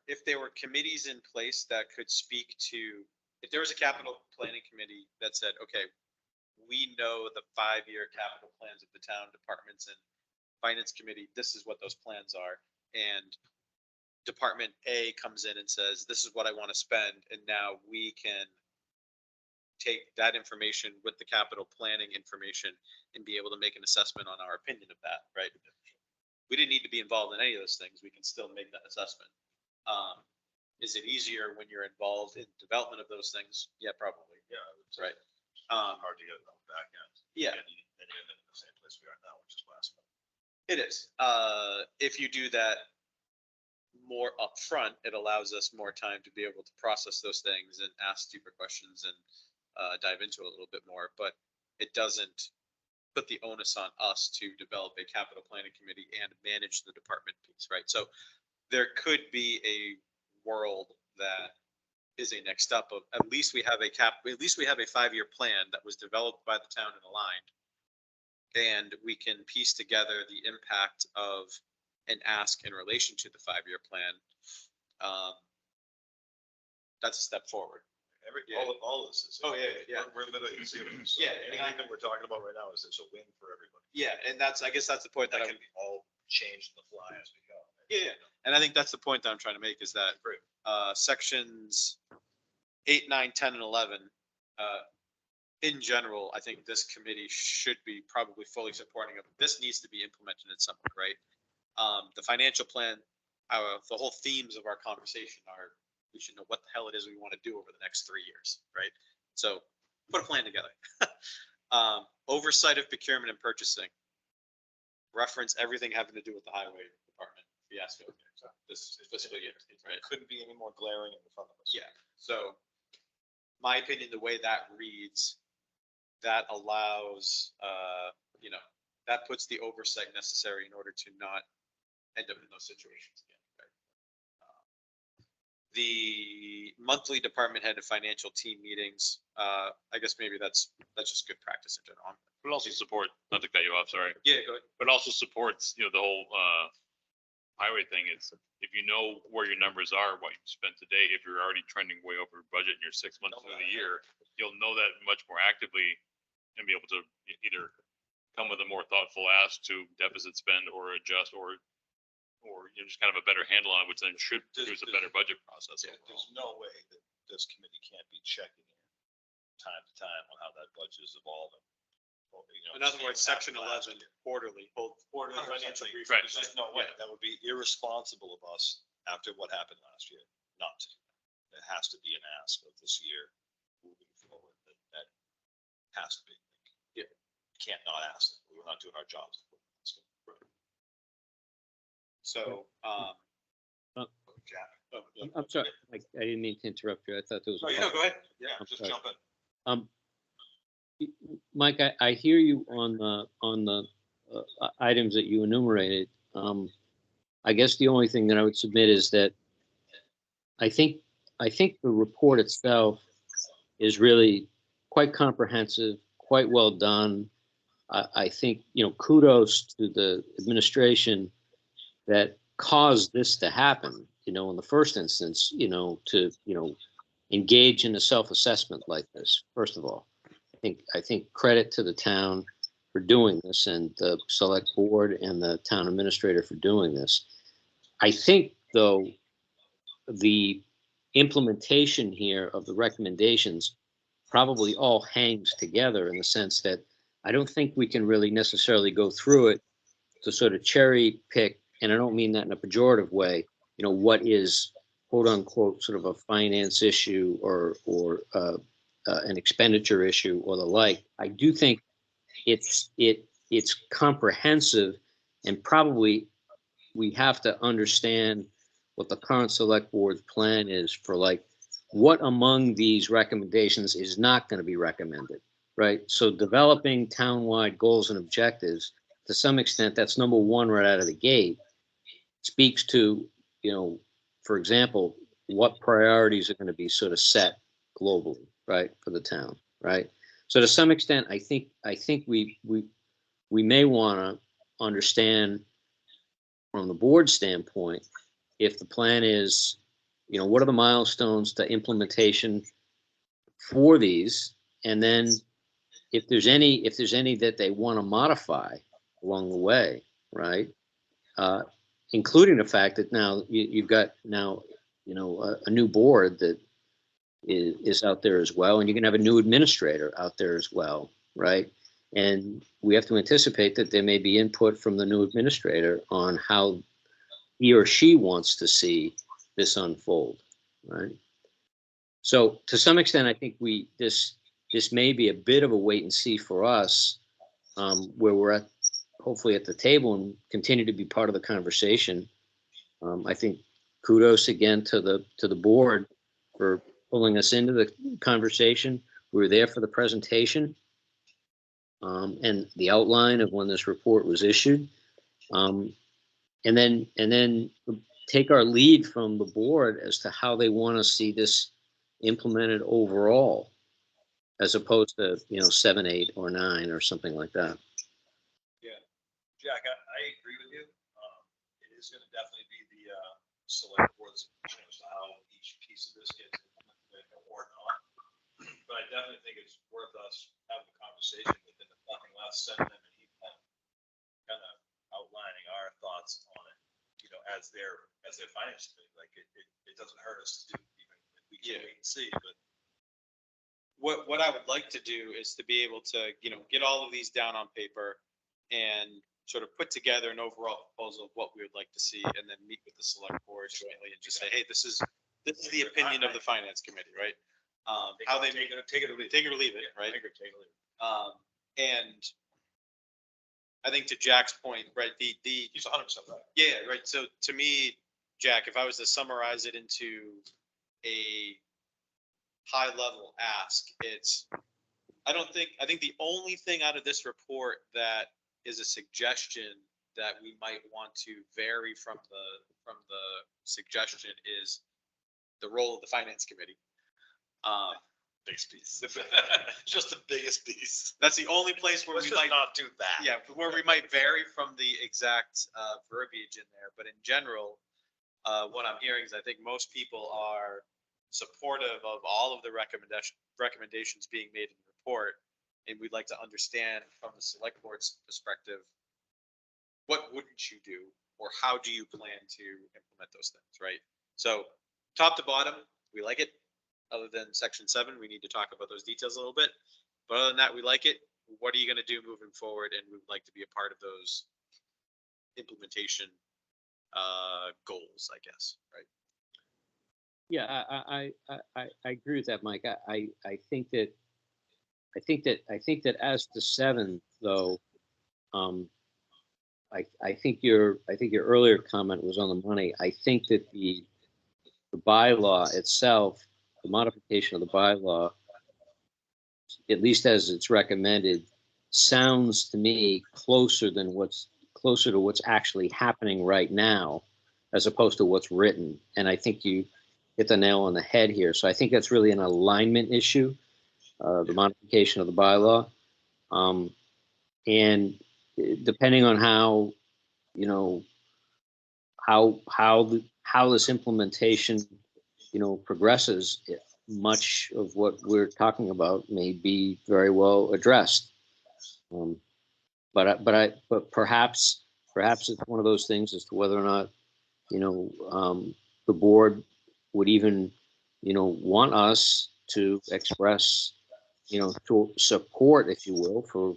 if there were committees in place that could speak to, if there was a capital planning committee that said, okay, we know the 5-year capital plans of the town departments and finance committee, this is what those plans are. And department A comes in and says, this is what I want to spend. And now we can take that information with the capital planning information and be able to make an assessment on our opinion of that, right? We didn't need to be involved in any of those things. We can still make that assessment. Is it easier when you're involved in development of those things? Yeah, probably. Yeah, Right. Hard to get it on the back end. Yeah. And you end up in the same place we are now, which is last month. It is. If you do that more upfront, it allows us more time to be able to process those things and ask deeper questions and dive into it a little bit more. But it doesn't put the onus on us to develop a capital planning committee and manage the department piece, right? So there could be a world that is a next step of, at least we have a 5-year plan that was developed by the town and aligned. And we can piece together the impact of an ask in relation to the 5-year plan. That's a step forward. All this is. Oh, yeah. We're literally seeing. Yeah, Anything that we're talking about right now is it's a win for everybody. Yeah, and I guess that's the point that That I can be all changed on the fly as we go. Yeah, and I think that's the point that I'm trying to make is that sections 8, 9, 10, and 11, in general, I think this committee should be probably fully supporting of, this needs to be implemented in some way, right? The financial plan, the whole themes of our conversation are, we should know what the hell it is we want to do over the next 3 years, right? So put a plan together. Oversight of procurement and purchasing. Reference everything having to do with the highway department fiasco this fiscal year, right? It couldn't be any more glaring in front of us. Yeah, so my opinion, the way that reads, that allows, that puts the oversight necessary in order to not end up in those situations again. Right? The monthly department head and financial team meetings, I guess maybe that's just good practice in general. But also support, not to cut you off, sorry, Yeah, go ahead. but also supports, the whole, highway thing is, if you know where your numbers are, what you've spent today, if you're already trending way over budget and you're 6 months through the year, you'll know that much more actively and be able to either come with a more thoughtful ask to deficit spend or adjust or just kind of a better handle on it, which then should produce a better budget process. Yeah, there's no way that this committee can't be checking in time to time on how that budget is evolving. Or, In other words, seeing what section happened last 11, year. quarterly, hold quarterly 100% financial agree. briefing. Right. There's just no way. That would be irresponsible of us after what happened last year, not to. It has to be an ask of this year moving forward. That has to be. Yeah. Can't not ask them. We're not doing our jobs. So, Jack. I'm sorry, I didn't mean to interrupt you. I thought there was. No, a you know, go ahead. Yeah, I'm just sorry. jump in. Mike, I hear you on the items that you enumerated. I guess the only thing that I would submit is that I think the report itself is really quite comprehensive, quite well done. I think, kudos to the administration that caused this to happen, in the first instance, to, engage in a self-assessment like this, first of all. I think credit to the town for doing this and the select board and the town administrator for doing this. I think, though, the implementation here of the recommendations probably all hangs together in the sense that I don't think we can really necessarily go through it to sort of cherry pick, and I don't mean that in a pejorative way, what is quote unquote sort of a finance issue or an expenditure issue or the like. I do think it's comprehensive, and probably we have to understand what the current select board's plan is for, like, what among these recommendations is not going to be recommended, right? So developing townwide goals and objectives, to some extent, that's number one right out of the gate, speaks to, for example, what priorities are going to be sort of set globally, right, for the town, right? So to some extent, I think we may want to understand from the board standpoint, if the plan is, what are the milestones to implementation for these, and then if there's any that they want to modify along the way, right? Including the fact that now you've got a new board that is out there as well, and you can have a new administrator out there as well, right? And we have to anticipate that there may be input from the new administrator on how he or she wants to see this unfold, right? So to some extent, I think this may be a bit of a wait and see for us, where we're hopefully at the table and continue to be part of the conversation. I think kudos again to the board for pulling us into the conversation. We were there for the presentation. and the outline of when this report was issued. And then take our lead from the board as to how they want to see this implemented overall, as opposed to, 7, 8, or 9, or something like that. Jack, I agree with you. It is gonna definitely be the, select board's decision as to how each piece of this gets implemented or not. But I definitely think it's worth us having a conversation with them, if nothing less, send them an email, kind of outlining our thoughts on it, as their finance committee. Like, it doesn't hurt us to do, even if we can wait and see, but. What I would like to do is to be able to, get all of these down on paper and sort of put together an overall proposal of what we would like to see, and then meet with the select board jointly and just say, hey, this is the opinion of the finance committee, right? How they Take it or leave it. take it or leave it, right? I agree, take it or leave it. And I think to Jack's point, right, the He's 100% right. yeah, right. So to me, Jack, if I was to summarize it into a high level ask, I think the only thing out of this report that is a suggestion that we might want to vary from the suggestion is the role of the finance committee. Biggest piece. Just the biggest piece. That's the only place where Let's we just might not do that. Yeah, where we might vary from the exact verbiage in there, but in general, what I'm hearing is I think most people are supportive of all of the recommendations being made in the report, and we'd like to understand from the select board's perspective, what wouldn't you do, or how do you plan to implement those things, right? So, top to bottom, we like it. Other than section 7, we need to talk about those details a little bit. But other than that, we like it. What are you going to do moving forward? And we would like to be a part of those implementation goals, I guess, right? Yeah, I agree with that, Mike. I think that as to 7, though, I think your earlier comment was on the money. I think that the bylaw itself, the modification of the bylaw, at least as it's recommended, sounds to me closer to what's actually happening right now, as opposed to what's written. And I think you hit the nail on the head here. So I think that's really an alignment issue, the modification of the bylaw. And depending on how, how this implementation, progresses, much of what we're talking about may be very well addressed. But perhaps it's one of those things as to whether or not, the board would even, want us to express, to support, if you will, for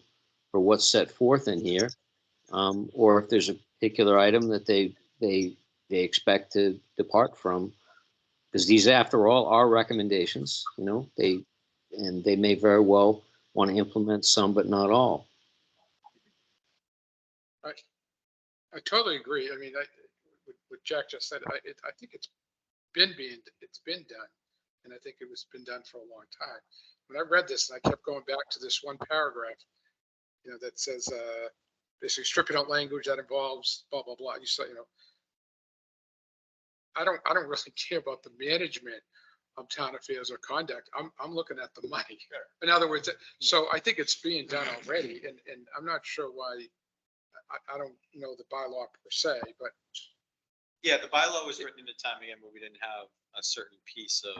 what's set forth in here. Or if there's a particular item that they expect to depart from, because these, after all, are recommendations, they may very well want to implement some, but not all. I totally agree. I mean, what Jack just said, I think it's been done. And I think been done for a long time. When I read this, and I kept going back to this one paragraph, that says, basically stripping out language that involves blah, blah, blah. You say, I don't really care about the management of town affairs or conduct. I'm looking at the money. In other words, so I think it's being done already, and I'm not sure why. I don't know the bylaw per se, but Yeah, the bylaw was written in a time again where we didn't have a certain piece of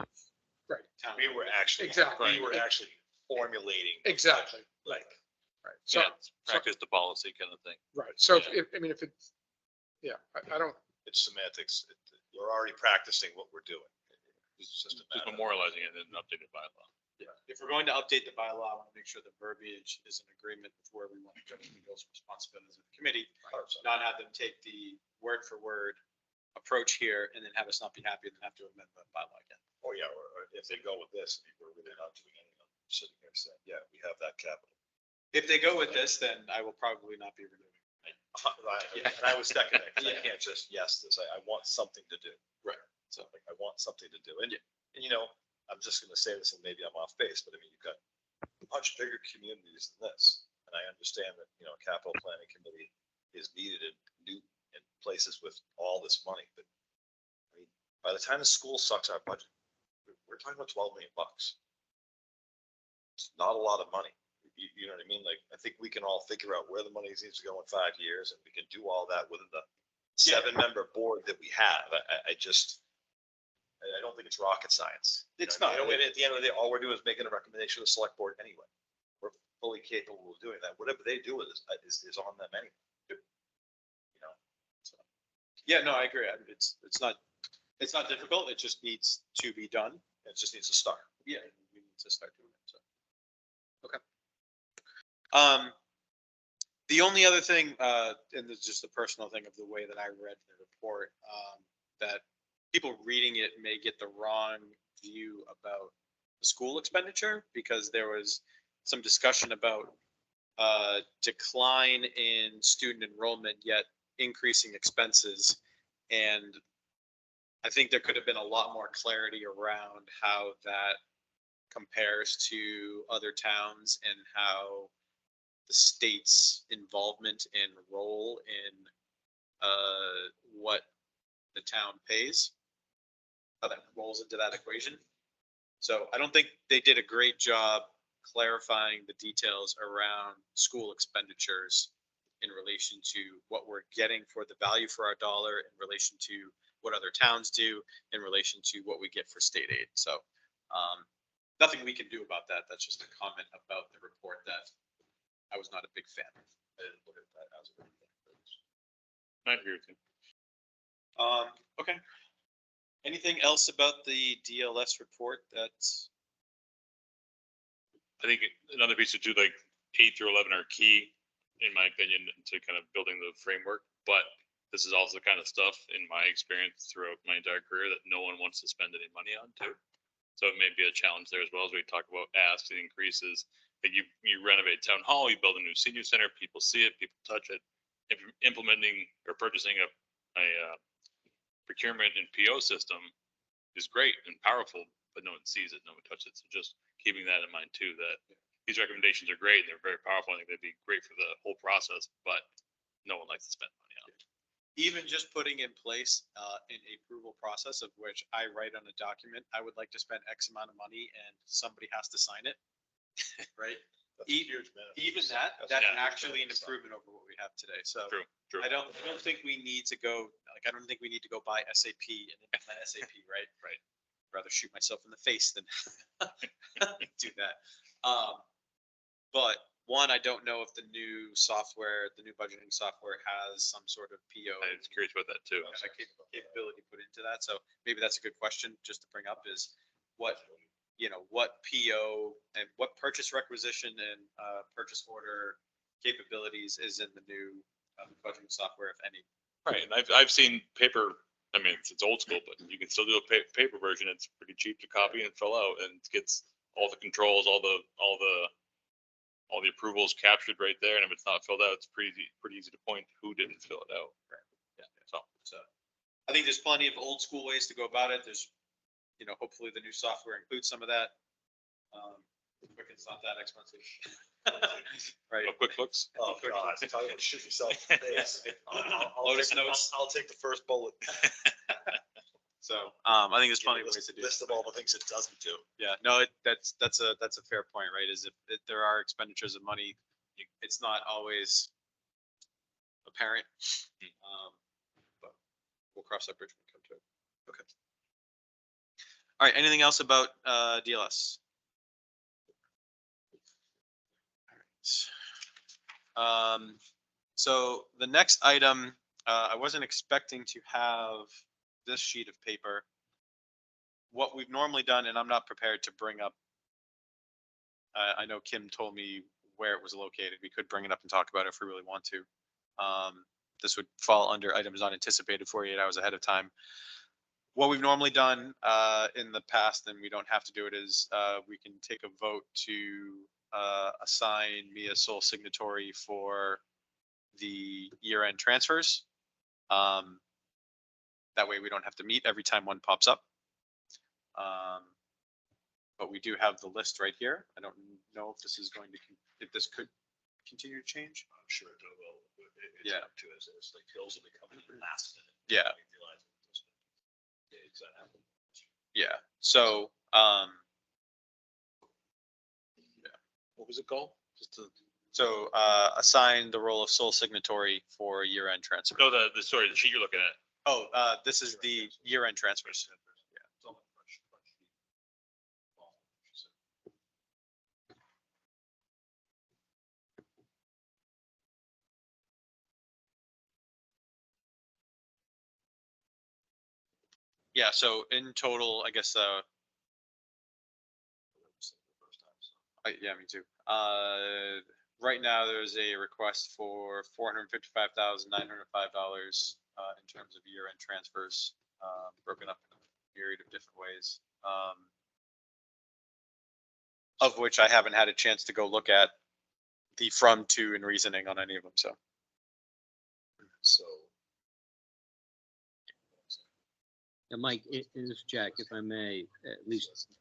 right, town. We were actually. Exactly. We were actually formulating. exactly, Like, right. So, Yeah, practice the policy kind of thing. right. So if it's, yeah, I don't. it's semantics. We're already practicing what we're doing. It's just a Just matter of. memorializing it in an updated bylaw. Yeah, if we're going to update the bylaw, I want to make sure the verbiage is in agreement with where we want to go with those responsibilities of the committee, not have them take the word for word approach here and then have us not be happy and then have to amend the bylaw again. Oh, yeah, or if they go with this, we're really not doing anything. Sitting here saying, yeah, we have that capital. If they go with this, then I will probably not be renewing. Right, and I was second, because I can't just yes this, I want something to do. Right. So like, I want something to do, and Yeah. I'm just gonna say this, and maybe I'm off base, but I mean, you've got much bigger communities than this. And I understand that, capital planning committee is needed in places with all this money, but I mean, by the time the school sucks our budget, we're talking about 12 million bucks. It's not a lot of money. You know what I mean? Like, I think we can all figure out where the money needs to go in 5 years, and we can do all that within the 7-member board that we have. I don't think it's rocket science. It's You know, not. and at the end of the day, all we're doing is making a recommendation to the select board anyway. We're fully capable of doing that. Whatever they do with this is on them anyway. You know, so. Yeah, no, I agree. I mean, it's not difficult. It just needs to be done. It just needs to start. Yeah, we need to start doing it, so. Okay. The only other thing, and this is just a personal thing of the way that I read the report, that people reading it may get the wrong view about the school expenditure, because there was some discussion about decline in student enrollment, yet increasing expenses. And I think there could have been a lot more clarity around how that compares to other towns and how the state's involvement and role in what the town pays, how that rolls into that equation. So I don't think they did a great job clarifying the details around school expenditures in relation to what we're getting for the value for our dollar, in relation to what other towns do, in relation to what we get for state aid. So nothing we can do about that. That's just a comment about the report that I was not a big fan of. I didn't look at that as a big fan. I agree with you. Okay. Anything else about the DLS report that's? I think another piece or two, like 8 through 11 are key, in my opinion, to kind of building the framework. But this is also the kind of stuff, in my experience throughout my entire career, that no one wants to spend any money on too. So it may be a challenge there as well, as we talk about asks and increases. That you renovate town hall, you build a new senior center, people see it, people touch it. If you're implementing or purchasing a procurement and PO system is great and powerful, but no one sees it, no one touches it. So just keeping that in mind too, that these recommendations are great, they're very powerful. I think they'd be great for the whole process, but no one likes to spend money on it. Even just putting in place an approval process of which I write on a document, I would like to spend X amount of money and somebody has to sign it, right? That's a huge benefit. Even that's Yeah. actually an improvement over what we have today. So True, true. I don't think we need to go, I don't think we need to go buy SAP and implement SAP, right? Right. Rather shoot myself in the face than do that. But one, I don't know if the new software, the new budgeting software has some sort of PO I was curious about that too. kind of capability put into that. So maybe that's a good question just to bring up, is what PO and what purchase requisition and purchase order capabilities is in the new budgeting software, if any. Right, and I've seen paper. I mean, it's old school, but you can still do a paper version. It's pretty cheap to copy and fill out, and it gets all the controls, all the approvals captured right there. And if it's not filled out, it's pretty easy to point who didn't fill it out. Yeah. So I think there's plenty of old school ways to go about it. There's, hopefully the new software includes some of that. It's not that expensive. Right. Oh, QuickBooks. Oh, God, if I would shoot yourself in the face. Lotus Notes. I'll take the first bullet. So I think there's plenty of ways to do List it. of all the things it doesn't do. Yeah, no, that's a fair point, right? Is if there are expenditures of money, it's not always apparent. But we'll cross that bridge when we come to it. Okay. All right, anything else about DLS? All right. So the next item, I wasn't expecting to have this sheet of paper. What we've normally done, and I'm not prepared to bring up, I know Kim told me where it was located. We could bring it up and talk about it if we really want to. This would fall under items not anticipated 48 hours ahead of time. What we've normally done in the past, and we don't have to do it, is we can take a vote to assign me a sole signatory for the year-end transfers. That way we don't have to meet every time one pops up. But we do have the list right here. I don't know if this is going to, if this could continue to change? I'm sure it will. It's Yeah. up to us, it's like hills will be coming in the last minute. Yeah. We realize it doesn't- Yeah, exactly. Yeah, so, What was the goal? Just to, so, assign the role of sole signatory for year-end transfer. No, the story, the sheet you're looking at. Oh, this is the year-end transfers. It's all like fresh- fresh sheet. Well, she said. Yeah, so in total, I guess, First time, so. yeah, me too. Right now, there's a request for $455,905 in terms of year-end transfers, broken up in a myriad of different ways. Of which I haven't had a chance to go look at the from, to, and reasoning on any of them, so. So. Yeah, Mike, it is Jack, if I may, at least.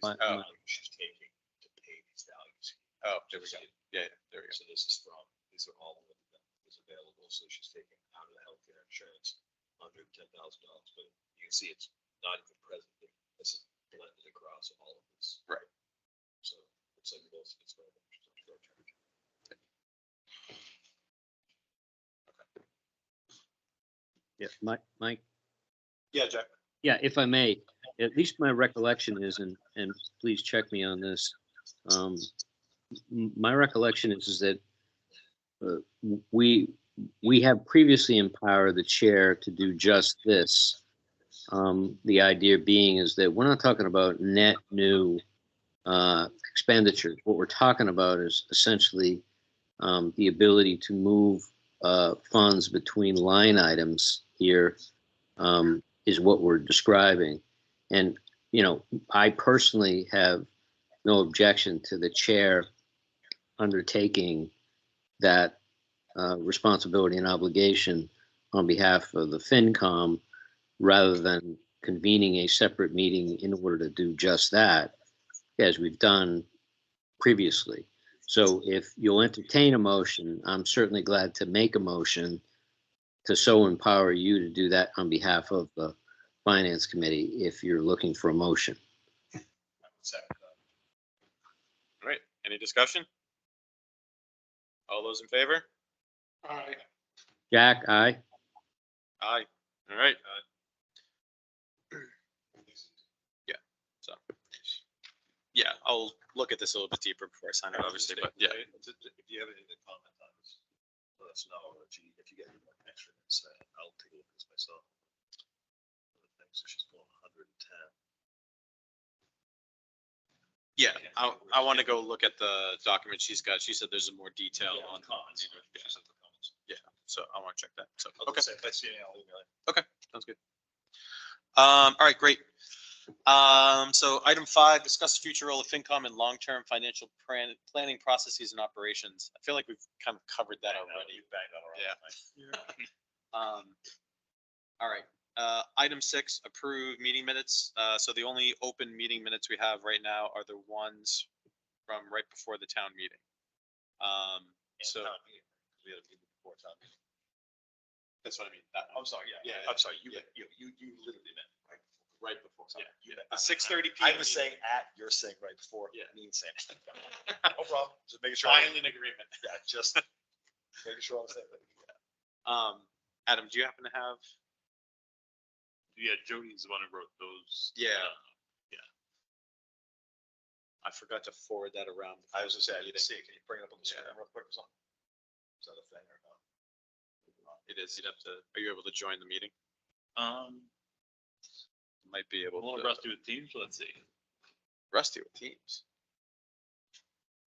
But, Oh. She's taking to pay these values. Oh, there we go. Yeah, there we go. So this is from, these are all of them that is available, so she's taking out of the healthcare insurance, $110,000, but you can see it's not even present. This is blended across all of this. Right. So it's like this, it's very much. yeah, Mike, Yeah, Jack. yeah, if I may, at least my recollection is, and please check me on this. My recollection is that we have previously empowered the chair to do just this. The idea being is that we're not talking about net new expenditures. What we're talking about is essentially the ability to move funds between line items here is what we're describing. And, I personally have no objection to the chair undertaking that responsibility and obligation on behalf of the FinCom rather than convening a separate meeting in order to do just that, as we've done previously. So if you'll entertain a motion, I'm certainly glad to make a motion to so empower you to do that on behalf of the Finance Committee if you're looking for a motion. All right, any discussion? All those in favor? Aye. Jack, aye? Aye. All right. Yeah, so. Yeah, I'll look at this a little bit deeper before I sign it, obviously, but yeah. If you have anything to comment on this, let us know, or if you get any extra insight, I'll take a look at this myself. So she's pulling 110. Yeah, I want to go look at the document she's got. She said there's a more detail Yeah, on. comments. Yeah, She said the comments. so I want to check that. So, I'll okay, just say, if I see any, I'll email it. sounds good. All right, great. So item 5, discuss the future role of FinCom in long-term financial planning processes and operations. I feel like we've kind of covered that already. You banged on her. Yeah. All right. Item 6, approve meeting minutes. So the only open meeting minutes we have right now are the ones from right before the town meeting. So We had a meeting before town meeting. that's what I mean. That one. I'm sorry, yeah. Yeah, I'm sorry, you literally meant right before. Yeah, Yeah. you- The 6:30 p.m. I was meeting. saying at, you're saying right before. Yeah. Me saying. No problem, just making sure. Finally in agreement. Yeah, just making sure I'm saying that. Adam, do you happen to have? Yeah, Jody's the one who wrote those. Yeah. I forgot to forward that around. I was gonna say, I Meeting. didn't see it. Can you bring it up on the screen Yeah. real quick or something? Is that a thing or not? It is. You'd have to. Are you able to join the meeting? Um, Might be a able little to. rusty with Teams, but let's see. Rusty with Teams.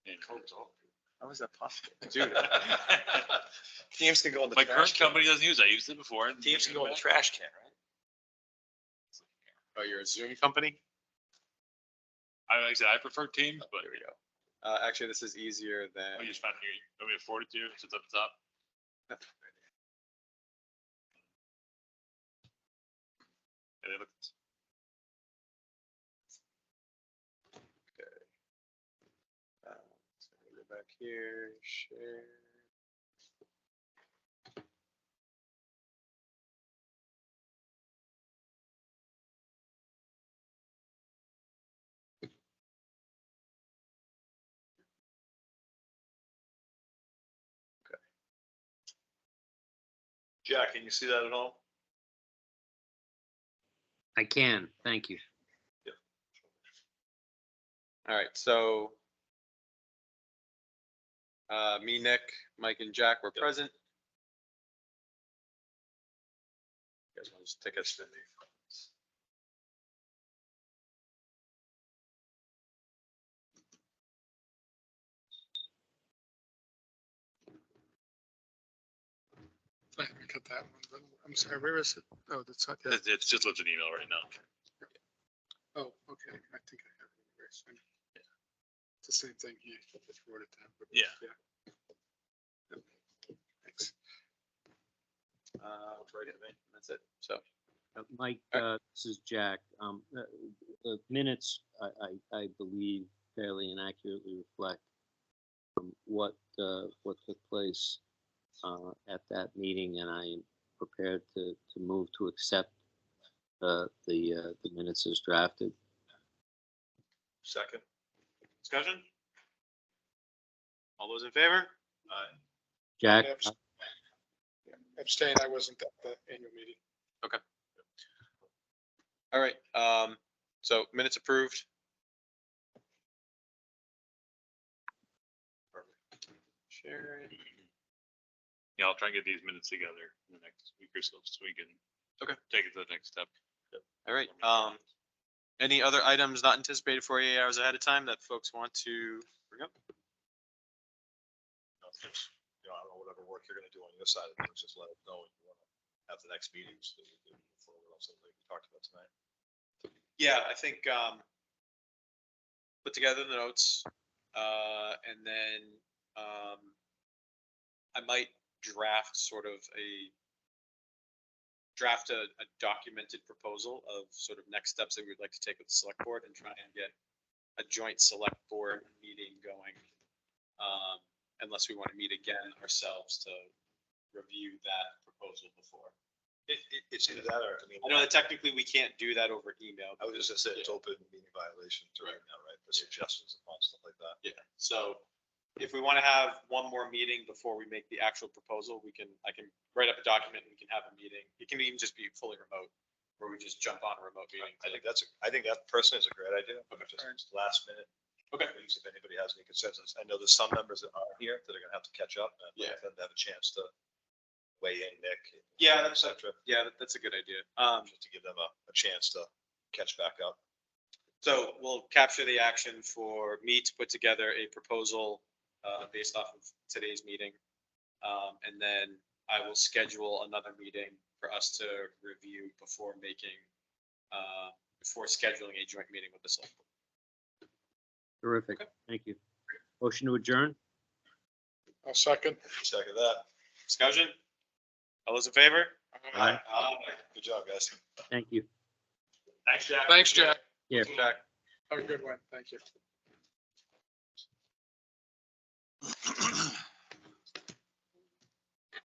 And- How is that possible, dude? Teams can go in the My trash current can. company doesn't use it. I used it before. and- Teams can go in the trash can, right? Oh, you're a Zoom company? Like I said, I prefer Teams, but Here we go. Actually, this is easier than. we just found here, let me forward it to you, it's at the top. And it looks- So we'll go back here. here, share. Jack, can you see that at all? I can, thank you. All right, so me, Nick, Mike and Jack were present. You guys want to just take us to the I haven't got that one, but I'm sorry, where is it? Oh, that's not, yeah. It's just loads an email right now. Oh, okay, I think I have it. Anyway, so it's the same thing here. I just wrote it down. but Yeah. Thanks. right at me. That's it. So, Mike, All this is Jack. The minutes, I believe fairly and accurately reflect what took place at that meeting, and I am prepared to move to accept the minutes as drafted. Second. discussion? All those in favor? Aye. Jack, Abstain, I wasn't at the annual meeting. All right, so minutes approved. Sharon. Yeah, I'll try and get these minutes together in the next week or so, so we can. Okay. Take it to the next step. All right, any other items not anticipated 48 hours ahead of time that folks want to bring up? No, just, I don't know, whatever work you're gonna do on your side of things, just let us know when you wanna have the next meeting. So we can move forward on something we talked about tonight. Yeah, I think, put together the notes, and then, I might draft a documented proposal of sort of next steps that we'd like to take with the select board and try and get a joint select board meeting going. Unless we want to meet again ourselves to review that proposal before. It's either that or, I mean. I know that technically we can't do that over email. I was just gonna say, it's open meeting violation to right now, right, for suggestions and stuff like that. Yeah, so if we want to have one more meeting before we make the actual proposal, I can write up a document and we can have a meeting. It can even just be fully remote, where we just jump on a remote meeting. I think that personally is a great idea. Okay. Just last minute. Okay. Please, if anybody has any concerns, I know there's some members that aren't here that are gonna have to catch up. And Yeah. let them have a chance to weigh in, Nick. Yeah, Et cetera, Yeah, that's a good idea. just to give them a chance to catch back up. So we'll capture the action for me to put together a proposal based off of today's meeting. And then I will schedule another meeting for us to review before scheduling a joint meeting with the select board. terrific, Okay. thank you. Motion to adjourn? I'll second. Second that. Discussion? All those in favor? Aye. Good job, guys. Thank you. Thanks, Jack. Thanks, Jack. Yeah. Jack. Have a good one. Thank you.